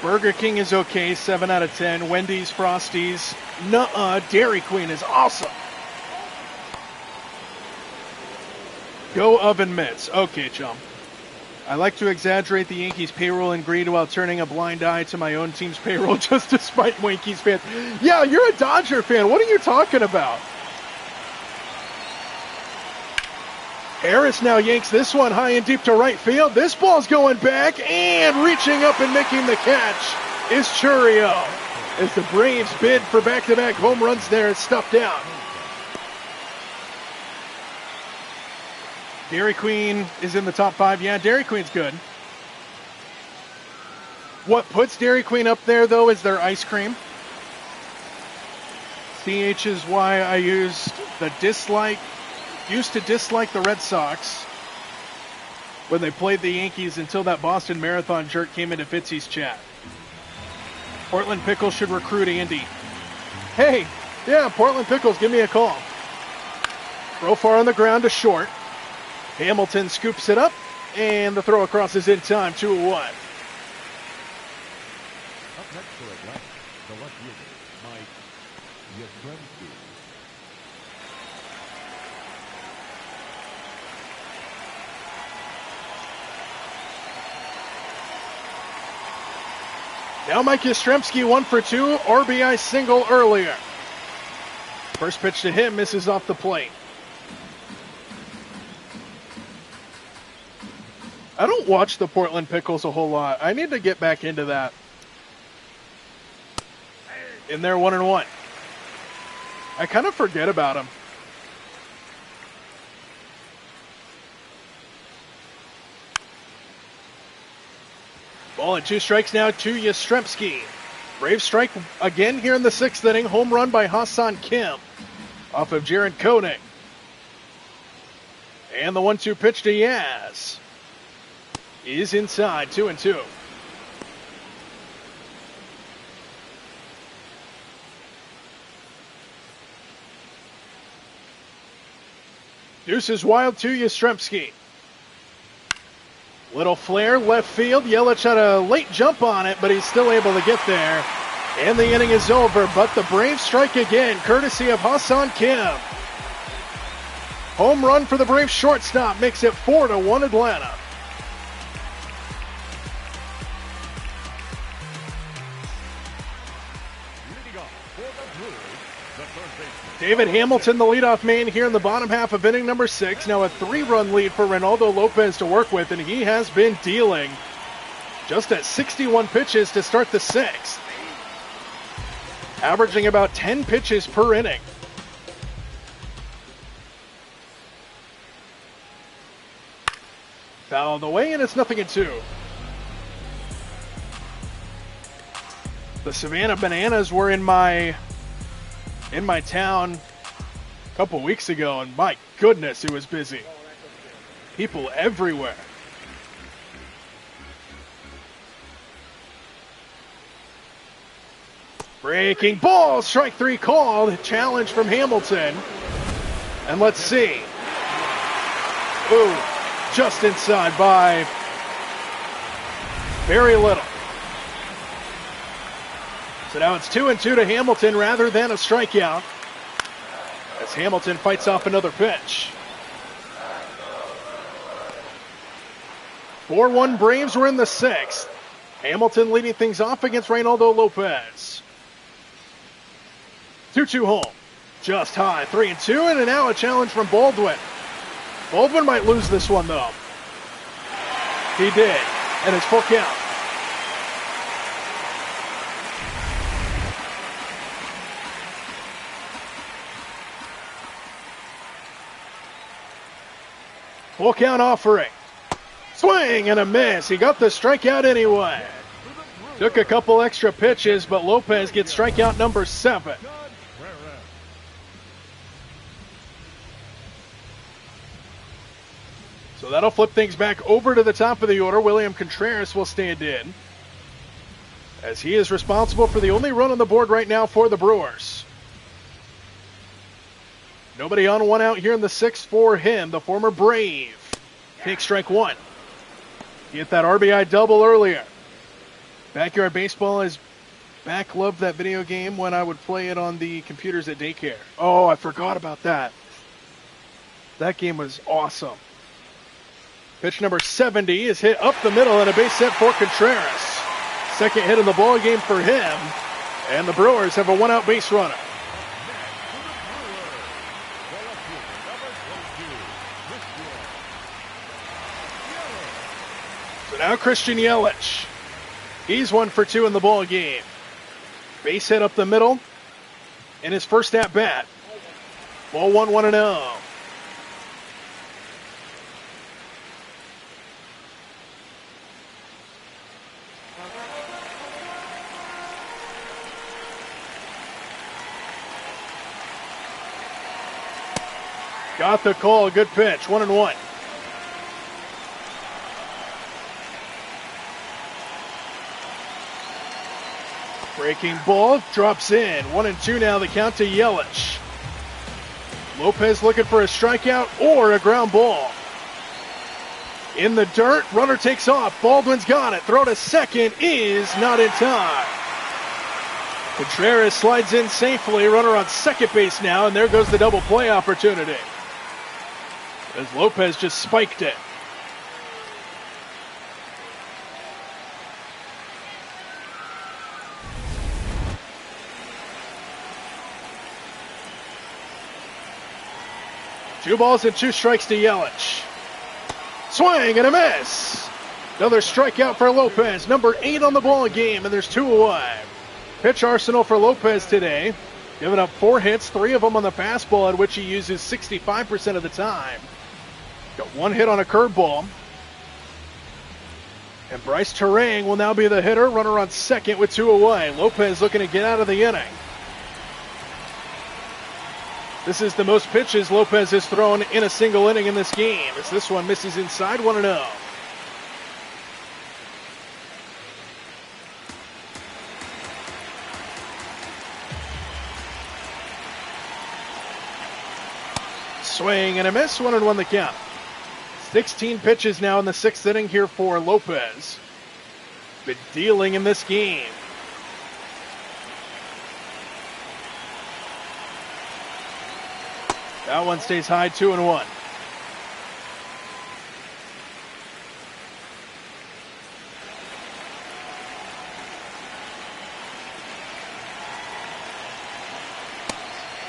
Burger King is okay, 7 out of 10. Wendy's, Frosties, nuh-uh. Dairy Queen is awesome. Go Oven Mitts. Okay, chum. I like to exaggerate the Yankees' payroll in greed while turning a blind eye to my own team's payroll just to spite Yankees fans. Yeah, you're a Dodger fan. What are you talking about? Harris now yanks this one high and deep to right field. This ball's going back, and reaching up and making the catch is Churio. As the Braves bid for back-to-back home runs there, it's stuffed out. Dairy Queen is in the top 5. Yeah, Dairy Queen's good. What puts Dairy Queen up there, though, is their ice cream. CH is why I used to dislike the Red Sox when they played the Yankees until that Boston Marathon jerk came into Fitzy's chat. Portland Pickles should recruit Andy. Hey, yeah, Portland Pickles, give me a call. Throw far on the ground to short. Hamilton scoops it up, and the throw across is in time, 2-1. Up next for Atlanta, the left fielder, Mike Yastrzemski. Now Mike Yastrzemski 1 for 2, RBI single earlier. First pitch to him misses off the plate. I don't watch the Portland Pickles a whole lot. I need to get back into that. In there, 1-1. I kind of forget about them. Ball and 2 strikes now to Yastrzemski. Braves strike again here in the 6th inning. Home run by Ha-Seong Kim off of Jared Koenig. And the 1-2 pitch to Yaz is inside, 2-2. Deuce is wild to Yastrzemski. Little flare, left field. Yelich had a late jump on it, but he's still able to get there. And the inning is over, but the Braves strike again, courtesy of Ha-Seong Kim. Home run for the Braves shortstop makes it 4-1 Atlanta. David Hamilton, the leadoff man here in the bottom half of inning number 6. Now a 3-run lead for Reynaldo Lopez to work with, and he has been dealing. just at 61 pitches to start the 6th. Averaging about 10 pitches per inning. Foul on the way, and it's 0-2. The Savannah Bananas were in my town a couple weeks ago, and my goodness, it was busy. People everywhere. Breaking ball, strike 3 called. Challenge from Hamilton. And let's see. Ooh, just inside by very little. So now it's 2-2 to Hamilton rather than a strikeout, as Hamilton fights off another pitch. 4-1 Braves were in the 6th. Hamilton leading things off against Reynaldo Lopez. 2-2 home. Just high. 3-2, and now a challenge from Baldwin. Baldwin might lose this one, though. He did, and it's full count. Full count offering. Swing and a miss. He got the strikeout anyway. Took a couple extra pitches, but Lopez gets strikeout number 7. So that'll flip things back over to the top of the order. William Contreras will stand in, as he is responsible for the only run on the board right now for the Brewers. Nobody on, 1 out here in the 6th for him, the former Brave. Takes strike 1. He hit that RBI double earlier. Backyard Baseball is back. Loved that video game when I would play it on the computers at daycare. Oh, I forgot about that. That game was awesome. Pitch number 70 is hit up the middle and a base hit for Contreras. Second hit in the ball game for him. And the Brewers have a 1-out base runner. So now Christian Yelich. He's 1 for 2 in the ball game. Base hit up the middle in his first at bat. Ball 1-0. Got the call. Good pitch. 1-1. Breaking ball. Drops in. 1-2 now. The count to Yelich. Lopez looking for a strikeout or a ground ball. In the dirt. Runner takes off. Baldwin's got it. Throw to second is not in time. Contreras slides in safely. Runner on second base now. And there goes the double play opportunity, as Lopez just spiked it. Two balls and 2 strikes to Yelich. Swing and a miss. Another strikeout for Lopez. Number 8 on the ball game, and there's 2 away. Pitch arsenal for Lopez today. Giving up 4 hits, 3 of them on the fastball, at which he uses 65% of the time. Got 1 hit on a curveball. And Bryce Terang will now be the hitter. Runner on second with 2 away. Lopez looking to get out of the inning. This is the most pitches Lopez has thrown in a single inning in this game, as this one misses inside. 1-0. Swing and a miss. 1-1 the count. 16 pitches now in the 6th inning here for Lopez. Been dealing in this game. That one stays high. 2-1.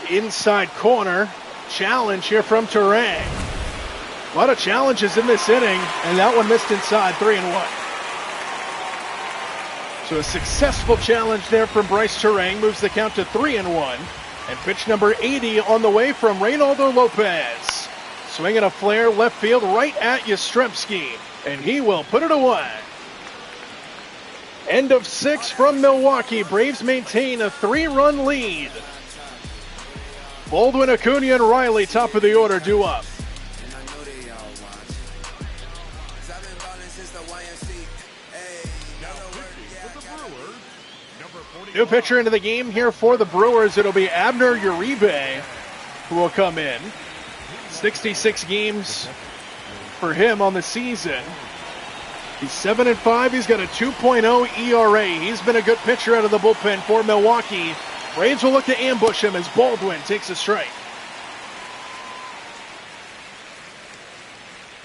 Inside corner. Challenge here from Terang. A lot of challenges in this inning, and that one missed inside. 3-1. So a successful challenge there from Bryce Terang moves the count to 3-1. And pitch number 80 on the way from Reynaldo Lopez. Swinging a flare left field right at Yastrzemski. And he will put it away. End of 6 from Milwaukee. Braves maintain a 3-run lead. Baldwin, Acuna, and Riley, top of the order, due up. New pitcher into the game here for the Brewers. It'll be Abner Uribe who will come in. 66 games for him on the season. He's 7-5. He's got a 2.0 ERA. He's been a good pitcher out of the bullpen for Milwaukee. Braves will look to ambush him as Baldwin takes a strike.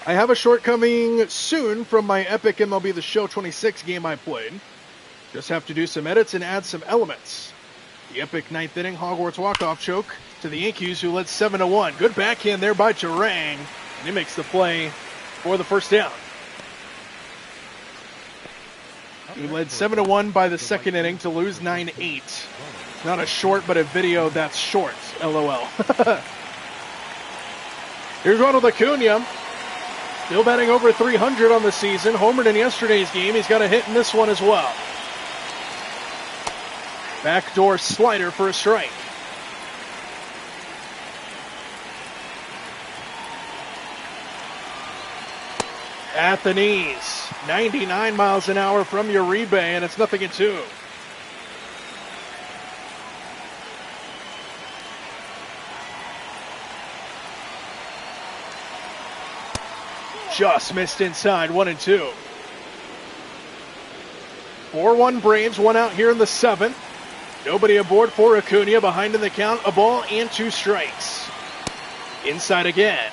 I have a short coming soon from my epic MLB The Show 26 game I played. Just have to do some edits and add some elements. The epic ninth inning Hogwarts walk-off choke to the Yankees, who led 7-1. Good backhand there by Terang, and he makes the play for the first down. He led 7-1 by the second inning to lose 9-8. Not a short, but a video that's short. LOL. Here's Ronald Acuna. Still batting over 300 on the season. Homered in yesterday's game. He's got a hit in this one as well. Backdoor slider for a strike. At the knees. 99 miles an hour from Uribe, and it's 0-2. Just missed inside, 1-2. 4-1 Braves, one out here in the 7th. Nobody aboard for Acuna, behind in the count, a ball and 2 strikes. Inside again.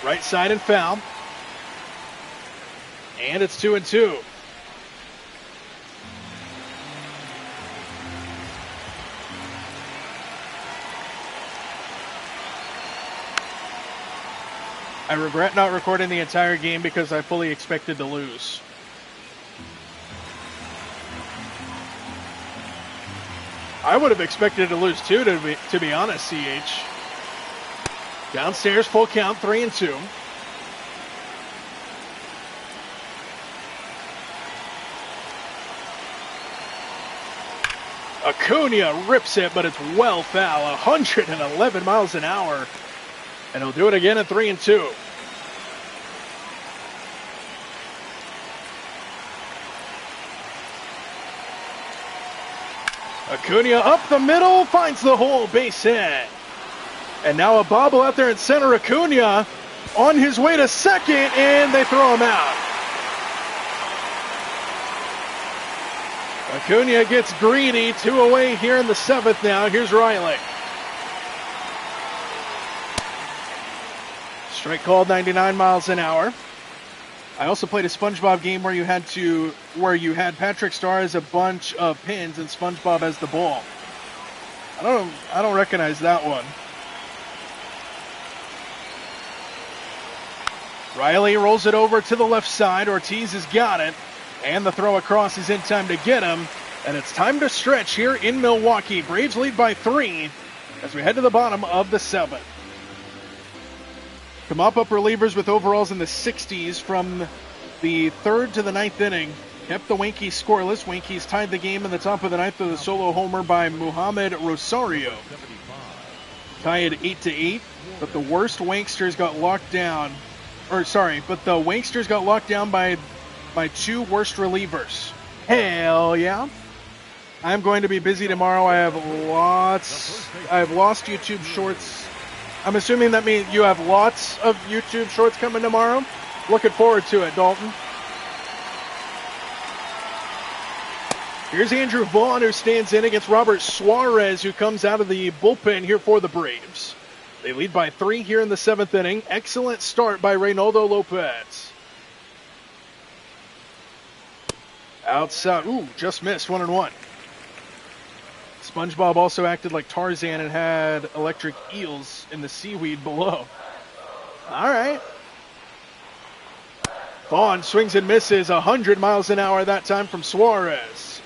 Right side and foul. And it's 2-2. I regret not recording the entire game because I fully expected to lose. I would have expected to lose too, to be honest, CH. Downstairs, full count, 3-2. Acuna rips it, but it's well foul. 111 miles an hour. And he'll do it again at 3-2. Acuna up the middle, finds the hole, base hit. And now a bobble out there in center. Acuna on his way to second, and they throw him out. Acuna gets greedy, 2 away here in the 7th now. Here's Riley. Strike called, 99 miles an hour. I also played a SpongeBob game where you had Patrick Star as a bunch of pins and SpongeBob as the ball. I don't recognize that one. Riley rolls it over to the left side. Ortiz has got it. And the throw across is in time to get him. And it's time to stretch here in Milwaukee. Braves lead by 3 as we head to the bottom of the 7th. Come up relievers with overalls in the 60s from the 3rd to the 9th inning. Kept the Yankees scoreless. Yankees tied the game in the top of the 9th with a solo homer by Muhammad Rosario. Tied 8-8, but the worst Wanksters got locked down. But the Wanksters got locked down by my 2 worst relievers. Hell yeah. I'm going to be busy tomorrow. I have lost YouTube shorts. I'm assuming that means you have lots of YouTube shorts coming tomorrow. Looking forward to it, Dalton. Here's Andrew Vaughn, who stands in against Robert Suarez, who comes out of the bullpen here for the Braves. They lead by 3 here in the 7th inning. Excellent start by Reynaldo Lopez. Outside. Ooh, just missed. 1-1. SpongeBob also acted like Tarzan and had electric eels in the seaweed below. All right. Vaughn swings and misses 100 miles an hour that time from Suarez.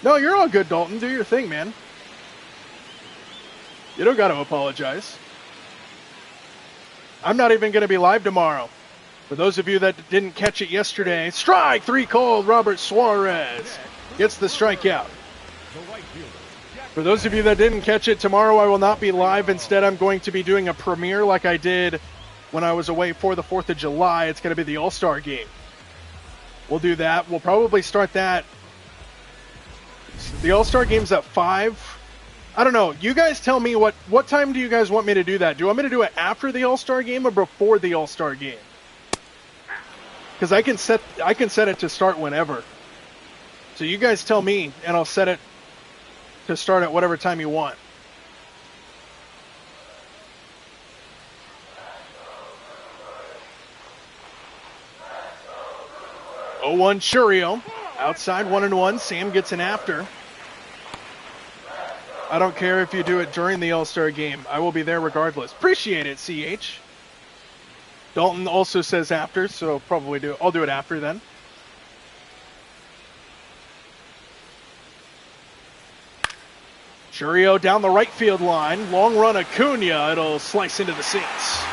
No, you're all good, Dalton. Do your thing, man. You don't got to apologize. I'm not even going to be live tomorrow. For those of you that didn't catch it yesterday, strike 3 called. Robert Suarez gets the strikeout. For those of you that didn't catch it, tomorrow I will not be live. Instead, I'm going to be doing a premiere like I did when I was away for the 4th of July. It's going to be the All-Star game. We'll do that. We'll probably start that. The All-Star game's at 5. I don't know. You guys tell me what time do you guys want me to do that? Do you want me to do it after the All-Star game or before the All-Star game? Because I can set it to start whenever. So you guys tell me, and I'll set it to start at whatever time you want. Oh, 1 Churio. Outside 1-1. Sam gets an after. I don't care if you do it during the All-Star game. I will be there regardless. Appreciate it, CH. Dalton also says after, so probably I'll do it after then. Churio down the right field line. Long run Acuna. It'll slice into the seats.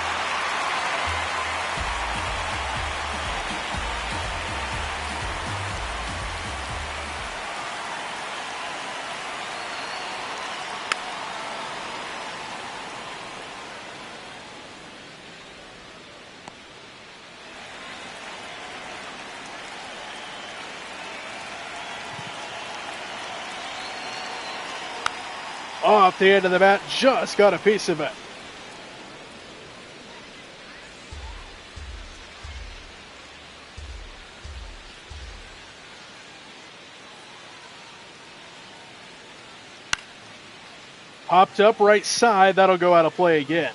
Off the end of the bat, just got a piece of it. Popped up right side, that'll go out of play again.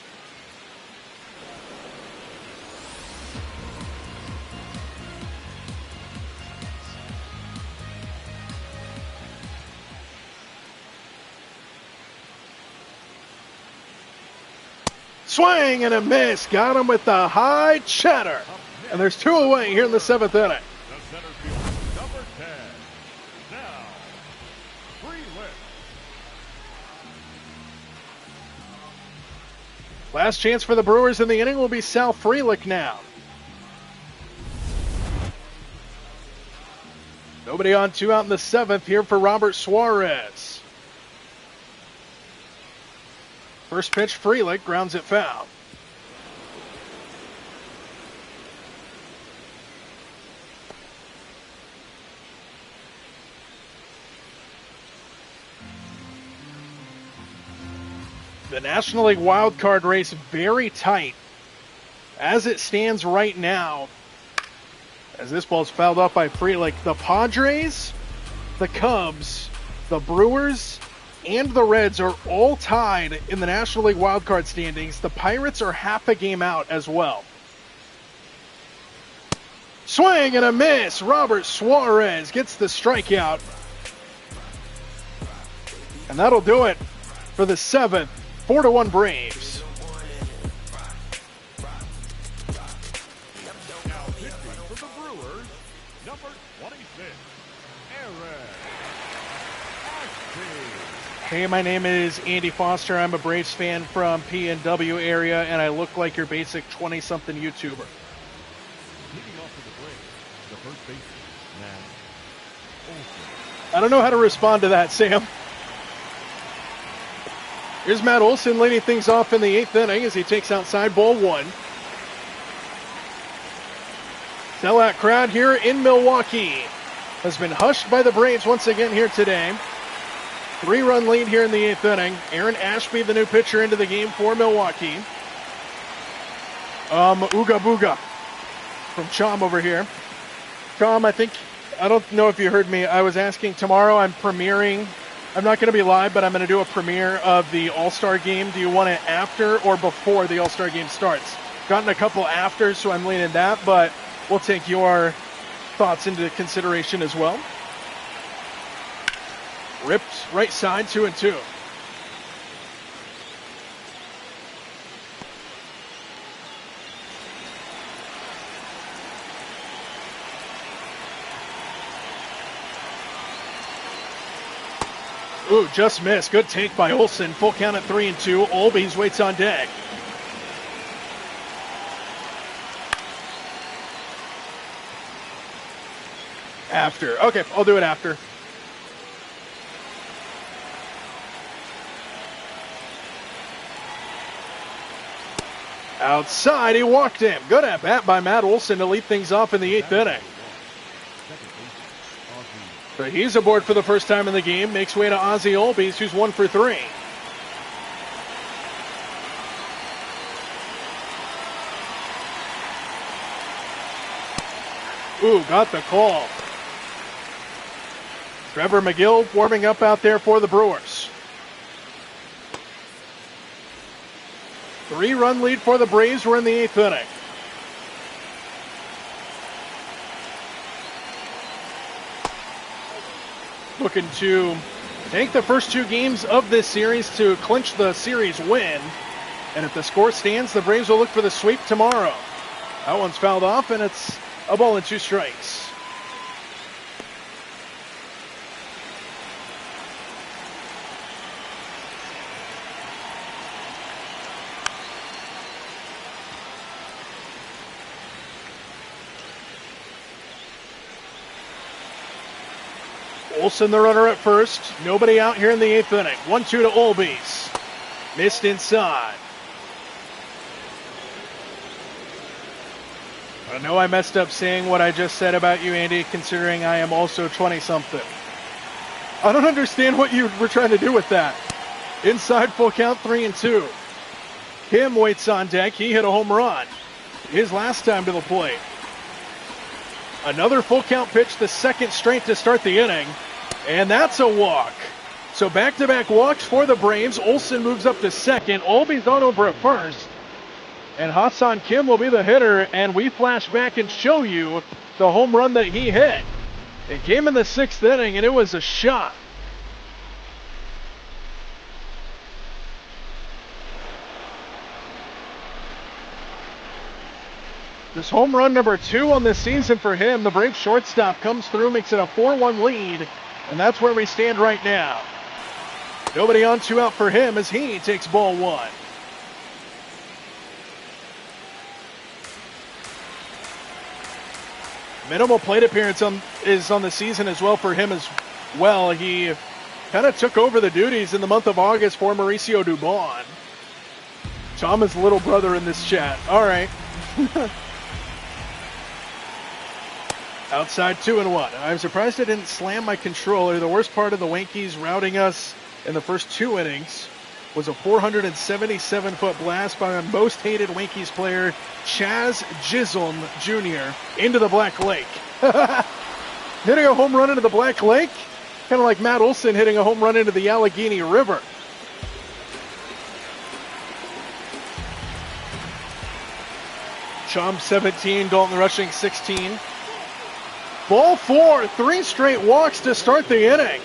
Swing and a miss. Got him with the high cheddar. And there's 2 away here in the 7th inning. The center field, number 10. Now, Freeland. Last chance for the Brewers in the inning will be Sal Frelick now. Nobody on, 2 out in the 7th here for Robert Suarez. First pitch, Frelick grounds it foul. The National League wild card race very tight. As it stands right now, as this ball's fouled up by Frelick, the Padres, the Cubs, the Brewers, and the Reds are all tied in the National League wildcard standings. The Pirates are half a game out as well. Swing and a miss. Robert Suarez gets the strikeout. And that'll do it for the 7th. 4-1 Braves. Now pitching for the Brewers, number 26, Aaron Ashby. Hey, my name is Andy Foster. I'm a Braves fan from PNW area, and I look like your basic 20-something YouTuber. Leading off for the Braves, the first baseman, Matt Olson. I don't know how to respond to that, Sam. Here's Matt Olson leading things off in the 8th inning as he takes outside ball 1. Sellout crowd here in Milwaukee has been hushed by the Braves once again here today. 3-run lead here in the 8th inning. Aaron Ashby, the new pitcher, into the game for Milwaukee. Ooga Booga from Chom over here. Chom, I don't know if you heard me. I was asking tomorrow, I'm premiering. I'm not going to be live, but I'm going to do a premiere of the All-Star game. Do you want it after or before the All-Star game starts? Gotten a couple afters, so I'm leaning that, but we'll take your thoughts into consideration as well. Ripped right side, 2-2. Ooh, just missed. Good take by Olsen. Full count at 3-2. Olbies waits on deck. After. Okay, I'll do it after. Outside, he walked him. Good at bat by Matt Olsen to lead things off in the 8th inning. But he's aboard for the first time in the game. Makes way to Ozzie Olbies, who's 1 for 3. Ooh, got the call. Trevor McGill warming up out there for the Brewers. 3-run lead for the Braves. We're in the 8th inning. Looking to take the first 2 games of this series to clinch the series win. And if the score stands, the Braves will look for the sweep tomorrow. That one's fouled off, and it's a ball and 2 strikes. Olsen the runner at first. Nobody out here in the 8th inning. 1-2 to Olbies. Missed inside. I know I messed up saying what I just said about you, Andy, considering I am also 20-something. I don't understand what you were trying to do with that. Inside, full count, 3-2. Kim waits on deck. He hit a home run his last time to the plate. Another full count pitch, the second straight to start the inning. And that's a walk. So back-to-back walks for the Braves. Olsen moves up to second. Olbies on over at first. And Hassan Kim will be the hitter. And we flash back and show you the home run that he hit. It came in the 6th inning, and it was a shot. This home run number 2 on this season for him. The Braves shortstop comes through, makes it a 4-1 lead. And that's where we stand right now. Nobody on, 2 out for him as he takes ball 1. Minimal plate appearance is on the season as well for him as well. He kind of took over the duties in the month of August for Mauricio Dubon. Thomas' little brother in this chat. All right. Outside 2-1. I'm surprised I didn't slam my controller. The worst part of the Wankies routing us in the first 2 innings was a 477-foot blast by our most hated Wankies player, Chaz Chisholm Jr., into the Black Lake. Hitting a home run into the Black Lake? Kind of like Matt Olsen hitting a home run into the Allegheny River. Chom 17, Dalton Rushing 16. Ball 4, 3 straight walks to start the inning.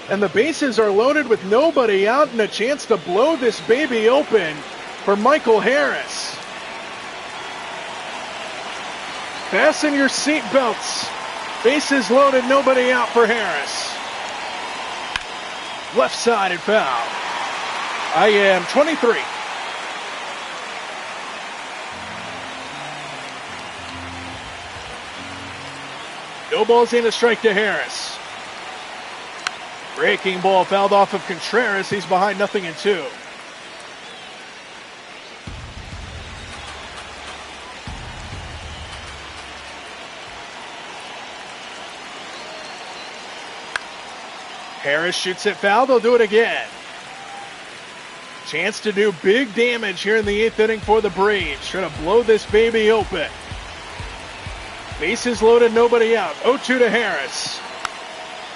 And the bases are loaded with nobody out and a chance to blow this baby open for Michael Harris. Fasten your seatbelts. Bases loaded, nobody out for Harris. Left-sided foul. I am 23. No balls in, a strike to Harris. Breaking ball fouled off of Contreras. He's behind 0-2. Harris shoots it foul. They'll do it again. Chance to do big damage here in the 8th inning for the Braves. Trying to blow this baby open. Bases loaded, nobody out. 0-2 to Harris.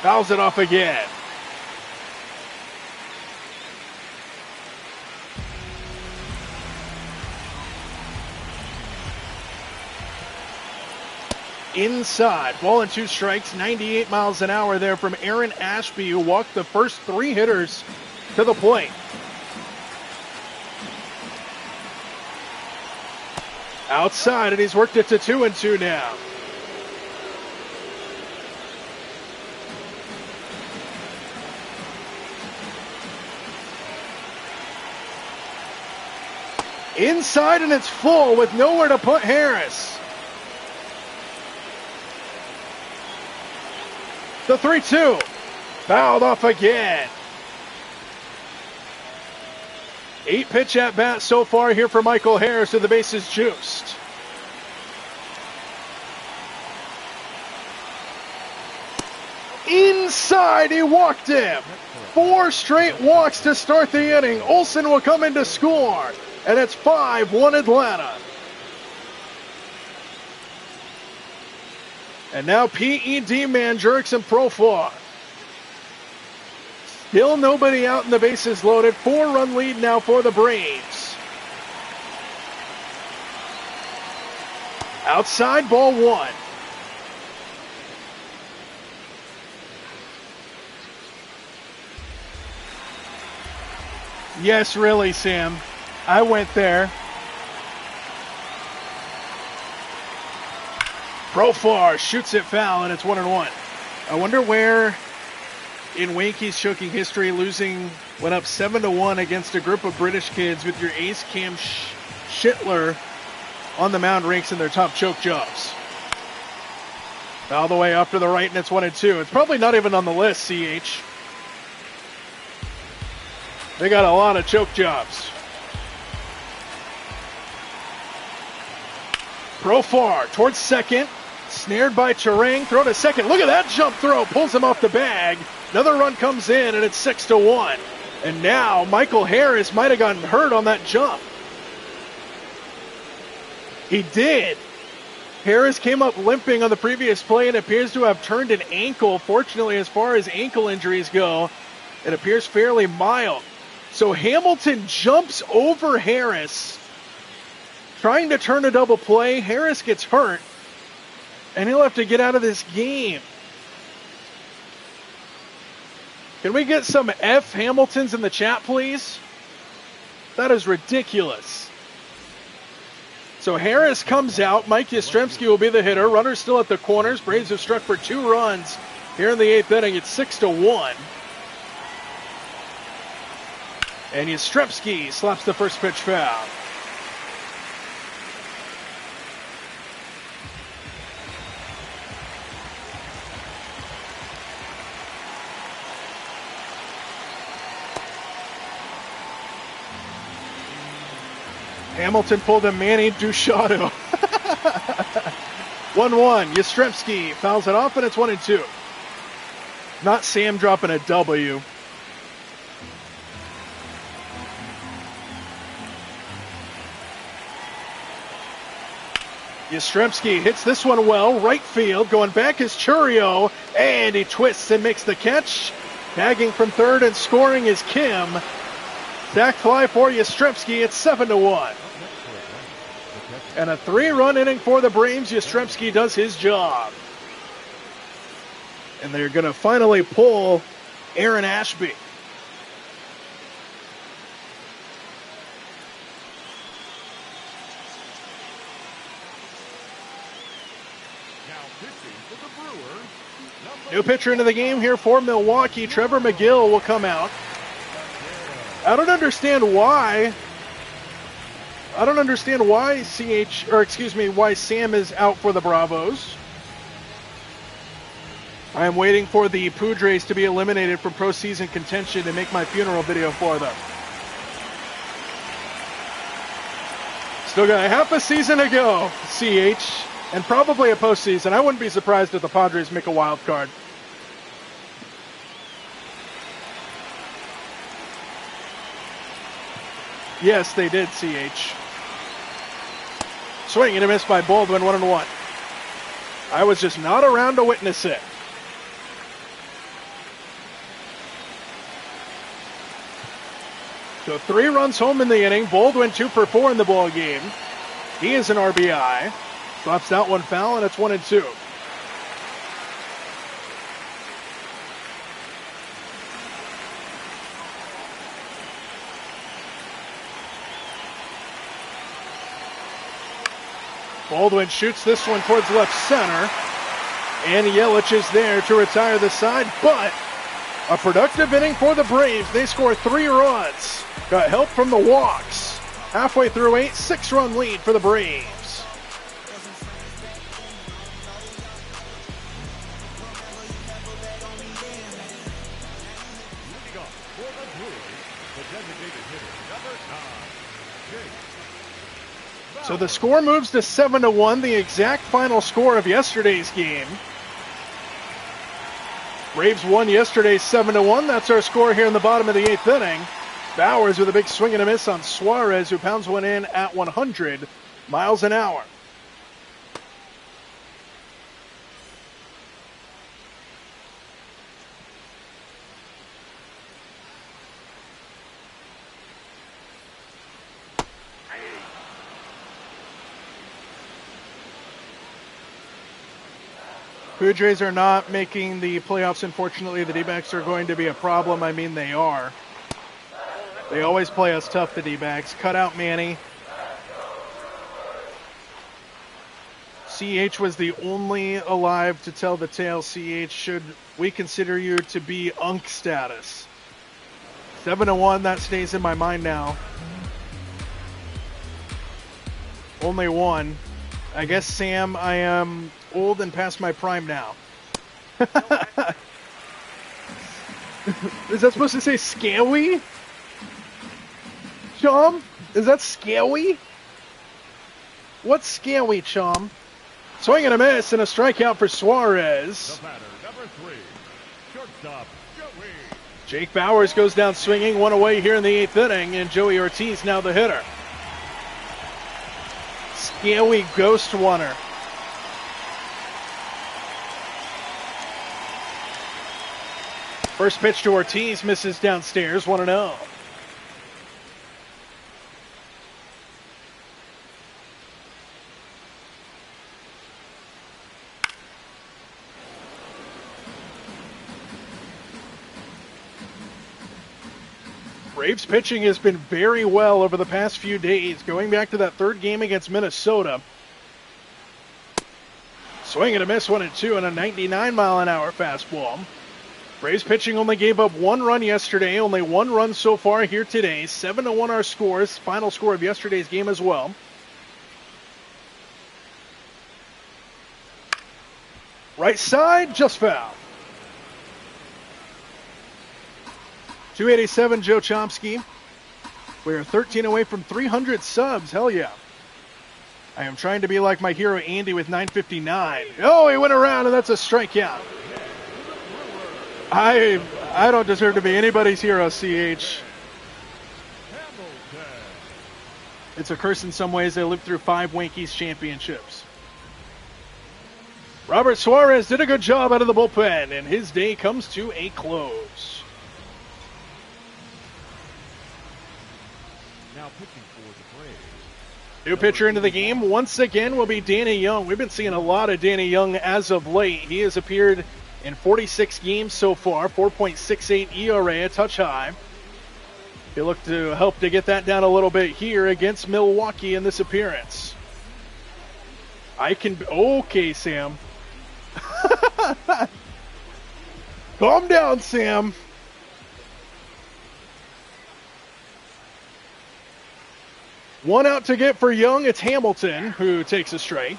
Fouls it off again. Inside, ball and 2 strikes, 98 miles an hour there from Aaron Ashby, who walked the first 3 hitters to the plate. Outside, and he's worked it to 2-2 now. Inside, and it's full with nowhere to put Harris. The 3-2. Fouled off again. 8-pitch at bat so far here for Michael Harris with the bases juiced. Inside, he walked him. 4 straight walks to start the inning. Olsen will come in to score, and it's 5-1 Atlanta. And now PED man Jerks and Profar. Still nobody out in the bases loaded. 4-run lead now for the Braves. Outside, ball 1. Yes, really, Sam. I went there. Profar shoots it foul, and it's 1-1. I wonder where in Wanky's choking history went up 7-1 against a group of British kids with your ace Cam Schittler on the mound ranks in their top choke jobs. All the way up to the right, and it's 1-2. It's probably not even on the list, CH. They got a lot of choke jobs. Profar towards second. Snared by Turang. Throw to second. Look at that jump throw. Pulls him off the bag. Another run comes in, and it's 6-1. And now Michael Harris might have gotten hurt on that jump. He did. Harris came up limping on the previous play and appears to have turned an ankle. Fortunately, as far as ankle injuries go, it appears fairly mild. So Hamilton jumps over Harris, trying to turn a double play. Harris gets hurt, and he'll have to get out of this game. Can we get some F Hamiltons in the chat, please? That is ridiculous. So Harris comes out. Mike Yastrzemski will be the hitter. Runners still at the corners. Braves have struck for 2 runs here in the 8th inning. It's 6-1. And Yastrzemski slaps the first pitch foul. Hamilton pulled a Manny Duchado. 1-1. Yastrzemski fouls it off, and it's 1-2. Not Sam dropping a W. Yastrzemski hits this one well, right field. Going back is Churio, and he twists and makes the catch. Tagging from third and scoring is Kim. Sac fly for Yastrzemski. It's 7-1. And a 3-run inning for the Braves. Yastrzemski does his job. And they're going to finally pull Aaron Ashby. New pitcher into the game here for Milwaukee. Trevor McGill will come out. I don't understand why why Sam is out for the Bravos. I am waiting for the Padres to be eliminated from postseason contention to make my funeral video for them. Still got a half a season to go, CH. And probably a postseason. I wouldn't be surprised if the Padres make a wild card. Yes, they did, CH. Swing and a miss by Baldwin, 1-1. I was just not around to witness it. So 3 runs home in the inning. Baldwin 2 for 4 in the ball game. He is an RBI. Drops that one foul, and it's 1-2. Baldwin shoots this one towards left center, and Yelich is there to retire the side, but a productive inning for the Braves. They score 3 runs. Got help from the walks. Halfway through a 6-run lead for the Braves. Leading off for the Brewers, the designated hitter, number 9, Jake. So the score moves to 7-1, the exact final score of yesterday's game. Braves won yesterday 7-1. That's our score here in the bottom of the 8th inning. Bowers with a big swing and a miss on Suarez, who pounds one in at 100 miles an hour. Padres are not making the playoffs, unfortunately. The D-backs are going to be a problem. I mean, they are. They always play us tough, the D-backs. Cut out Manny. CH was the only alive to tell the tale. CH, should we consider you to be UNC status? 7-1, that stays in my mind now. Only one. I guess, Sam, I am old and past my prime now. Is that supposed to say scary? Chum? Is that scary? What's scary, Chum? Swing and a miss and a strikeout for Suarez. The batter, number 3, shortstop, Joey. Jake Bowers goes down swinging, one away here in the 8th inning, and Joey Ortiz now the hitter. Scary ghost runner. First pitch to Ortiz, misses downstairs, 1-0. Braves pitching has been very well over the past few days, going back to that third game against Minnesota. Swing and a miss, 1-2, and a 99-mile-an-hour fastball. Braves pitching only gave up 1 run yesterday, only 1 run so far here today. 7-1 our scores, final score of yesterday's game as well. Right side, just foul. 287, Joe Chomsky. We are 13 away from 300 subs. Hell yeah. I am trying to be like my hero Andy with 959. Oh, he went around, and that's a strikeout. I don't deserve to be anybody's hero, CH. It's a curse in some ways. I lived through 5 Yankees championships. Robert Suarez did a good job out of the bullpen, and his day comes to a close. Now pitching for the Braves. New pitcher into the game once again will be Danny Young. We've been seeing a lot of Danny Young as of late. He has appeared in 46 games so far, 4.68 ERA, a touch high. He'll look to help to get that down a little bit here against Milwaukee in this appearance. Okay, Sam. Calm down, Sam. One out to get for Young. It's Hamilton who takes a strike.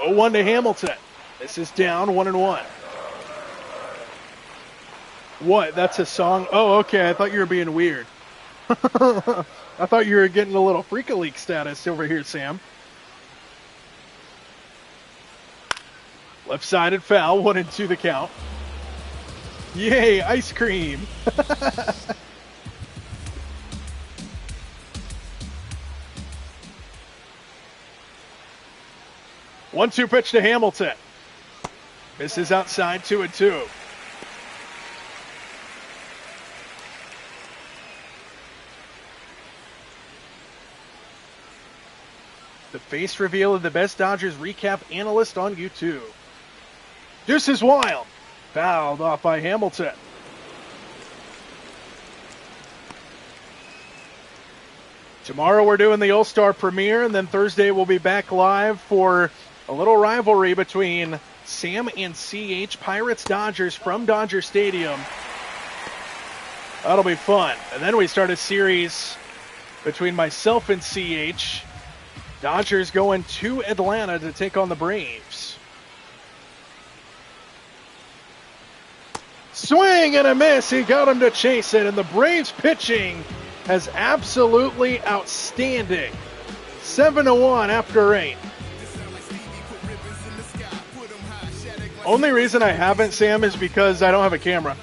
Oh, 1 to Hamilton. This is down 1-1. What? That's a song? Oh, okay. I thought you were being weird. I thought you were getting a little Freak-a-Leak status over here, Sam. Left-sided foul, 1-2 the count. Yay, ice cream. 1-2 pitch to Hamilton. Misses outside, 2-2. The face reveal of the best Dodgers recap analyst on YouTube. Deuce is wild. Fouled off by Hamilton. Tomorrow we're doing the All-Star premiere, and then Thursday we'll be back live for A little rivalry between Sam and CH, Pirates-Dodgers from Dodger Stadium. That'll be fun. And then we start a series between myself and CH. Dodgers going to Atlanta to take on the Braves. Swing and a miss. He got him to chase it. And the Braves pitching has absolutely outstanding. 7-1 after 8. Only reason I haven't, Sam, is because I don't have a camera.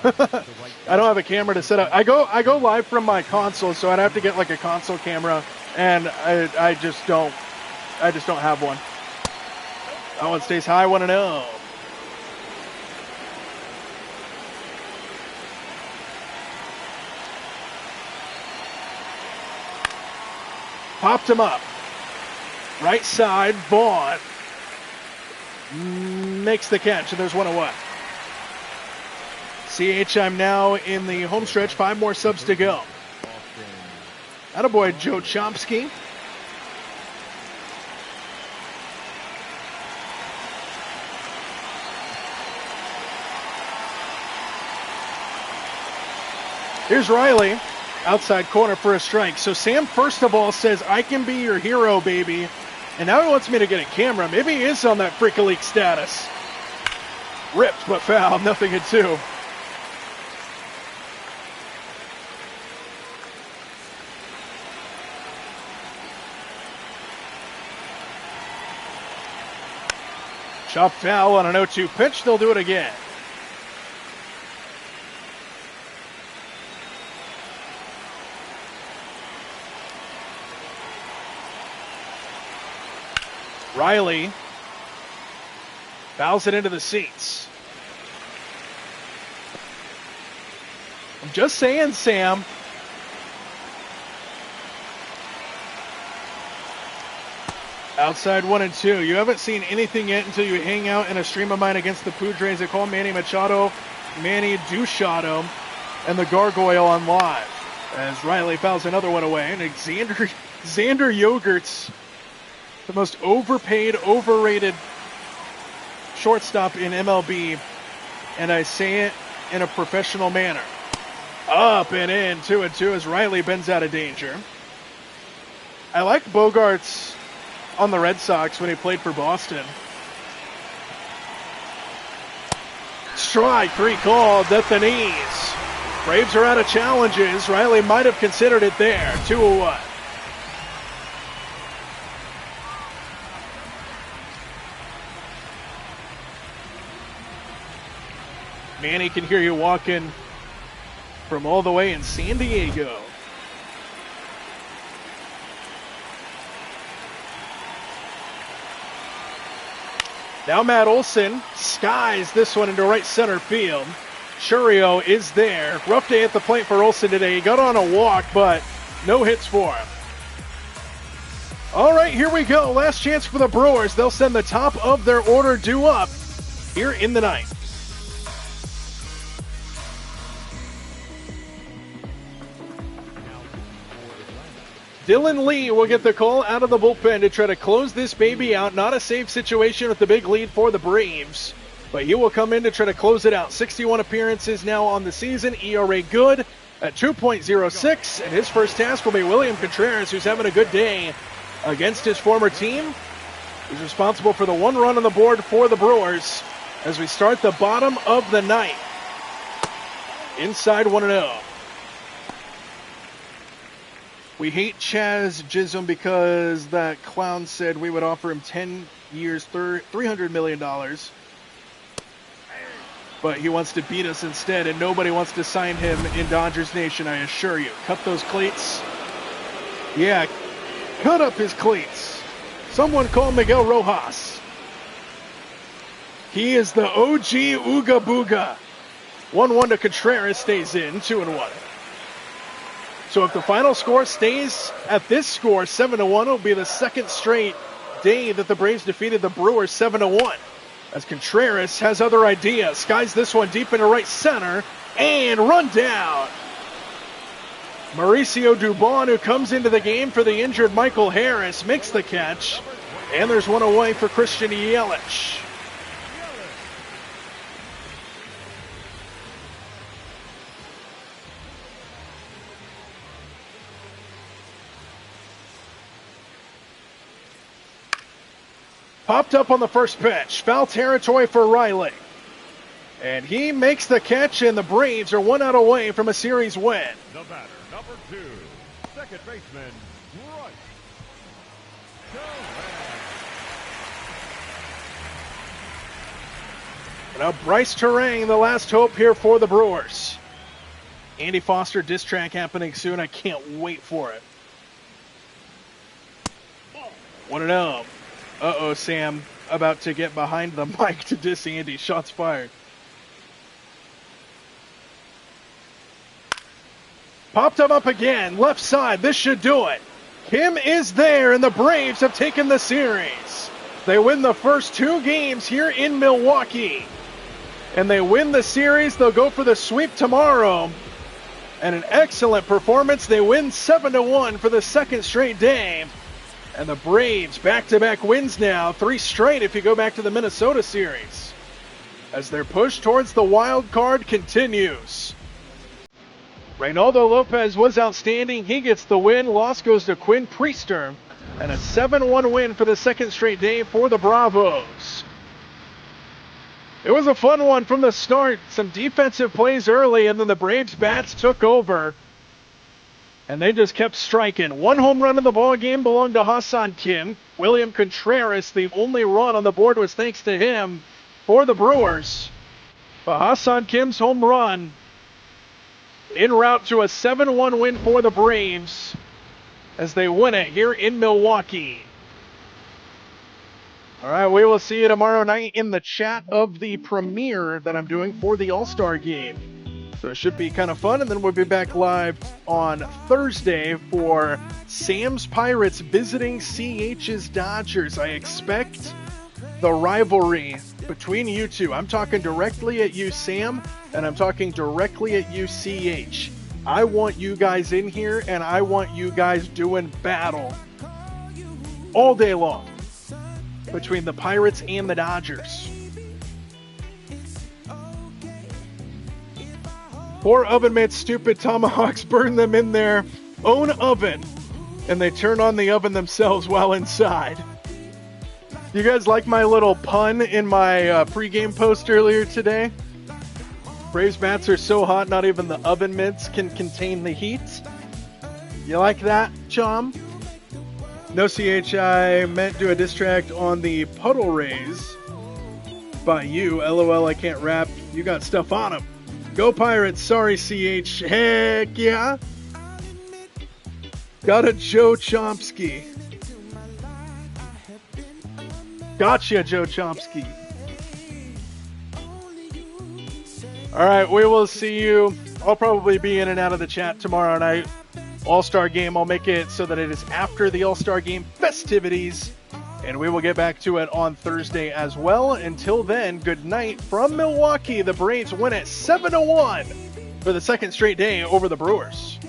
I don't have a camera to set up. I go live from my console, so I'd have to get like a console camera, and I just don't have one. That one stays high, 1-0. Popped him up. Right side, Vaughn makes the catch, and there's 1 away. CH, I'm now in the home stretch. 5 more subs to go. Attaboy, Joe Chomsky. Here's Riley. Outside corner for a strike. So Sam, first of all, says, I can be your hero, baby. And now he wants me to get a camera. Maybe he is on that freak-a-leak status. Ripped, but fouled. Nothing at 2. Chop foul on an 0-2 pitch. They'll do it again. Riley fouls it into the seats. I'm just saying, Sam. Outside 1-2. You haven't seen anything yet until you hang out in a stream of mine against the Padres. They call Manny Machado, Manny Duchado, and the Gargoyle on live. As Riley fouls another one away. And Xander Yogurt's the most overpaid, overrated shortstop in MLB, and I say it in a professional manner. Up and in, 2-2 as Riley bends out of danger. I like Bogarts on the Red Sox when he played for Boston. Strike 3 called at the knees. Braves are out of challenges. Riley might have considered it there. 2-1. Manny can hear you walking from all the way in San Diego. Now Matt Olson skies this one into right center field. Churio is there. Rough day at the plate for Olson today. He got on a walk, but no hits for him. All right, here we go. Last chance for the Brewers. They'll send the top of their order due up here in the ninth. Dylan Lee will get the call out of the bullpen to try to close this baby out. Not a safe situation with the big lead for the Braves, but he will come in to try to close it out. 61 appearances now on the season. ERA good at 2.06, and his first task will be William Contreras, who's having a good day against his former team. He's responsible for the 1 run on the board for the Brewers as we start the bottom of the ninth. Inside 1-0. We hate Chaz Chisholm because that clown said we would offer him 10 years, $300 million. But he wants to beat us instead, and nobody wants to sign him in Dodgers Nation, I assure you. Cut those cleats. Yeah, cut up his cleats. Someone call Miguel Rojas. He is the OG Ooga Booga. 1-1 to Contreras, stays in, 2-1. So if the final score stays at this score, 7-1, it'll be the second straight day that the Braves defeated the Brewers 7-1. As Contreras has other ideas. Skies this one deep into right center and run down. Mauricio Dubon, who comes into the game for the injured Michael Harris, makes the catch. And there's one away for Christian Yelich. Popped up on the first pitch. Foul territory for Riley. And he makes the catch, and the Braves are 1 out away from a series win. The batter, number 2, second baseman, Bryce. Now Bryce Terang, the last hope here for the Brewers. Andy Foster diss track happening soon. I can't wait for it. 1-0. Uh-oh, Sam. About to get behind the mic to diss Andy. Shots fired. Popped him up again. Left side. This should do it. Kim is there, and the Braves have taken the series. They win the first 2 games here in Milwaukee. And they win the series. They'll go for the sweep tomorrow. And an excellent performance. They win 7-1 for the second straight day. And the Braves back-to-back wins now. 3 straight if you go back to the Minnesota series. As their push towards the wild card continues. Reynaldo Lopez was outstanding. He gets the win. Loss goes to Quinn Priester. And a 7-1 win for the second straight day for the Bravos. It was a fun one from the start. Some defensive plays early, and then the Braves bats took over. And they just kept striking. 1 home run in the ball game belonged to Hassan Kim. William Contreras, the only run on the board was thanks to him for the Brewers. But Hassan Kim's home run en route to a 7-1 win for the Braves as they win it here in Milwaukee. All right, we will see you tomorrow night in the chat of the premiere that I'm doing for the All-Star game. So it should be kind of fun, and then we'll be back live on Thursday for Sam's Pirates visiting CH's Dodgers. I expect the rivalry between you two. I'm talking directly at you, Sam, and I'm talking directly at you, CH. I want you guys in here, and I want you guys doing battle all day long between the Pirates and the Dodgers. Poor oven made stupid tomahawks burn them in their own oven, and they turn on the oven themselves while inside. You guys like my little pun in my pregame post earlier today? Braves bats are so hot, not even the oven mitts can contain the heat. You like that, Chom? No, CH, I meant do a diss track on the Puddle Rays by you. LOL, I can't rap. You got stuff on them. Go Pirates. Sorry, CH. Heck yeah. Got a Joe Chomsky. Gotcha, Joe Chomsky. All right, we will see you. I'll probably be in and out of the chat tomorrow night. All-Star game, I'll make it so that it is after the All-Star game festivities, and we will get back to it on Thursday as well. Until then, good night from Milwaukee. The Braves win it 7-1 for the second straight day over the Brewers.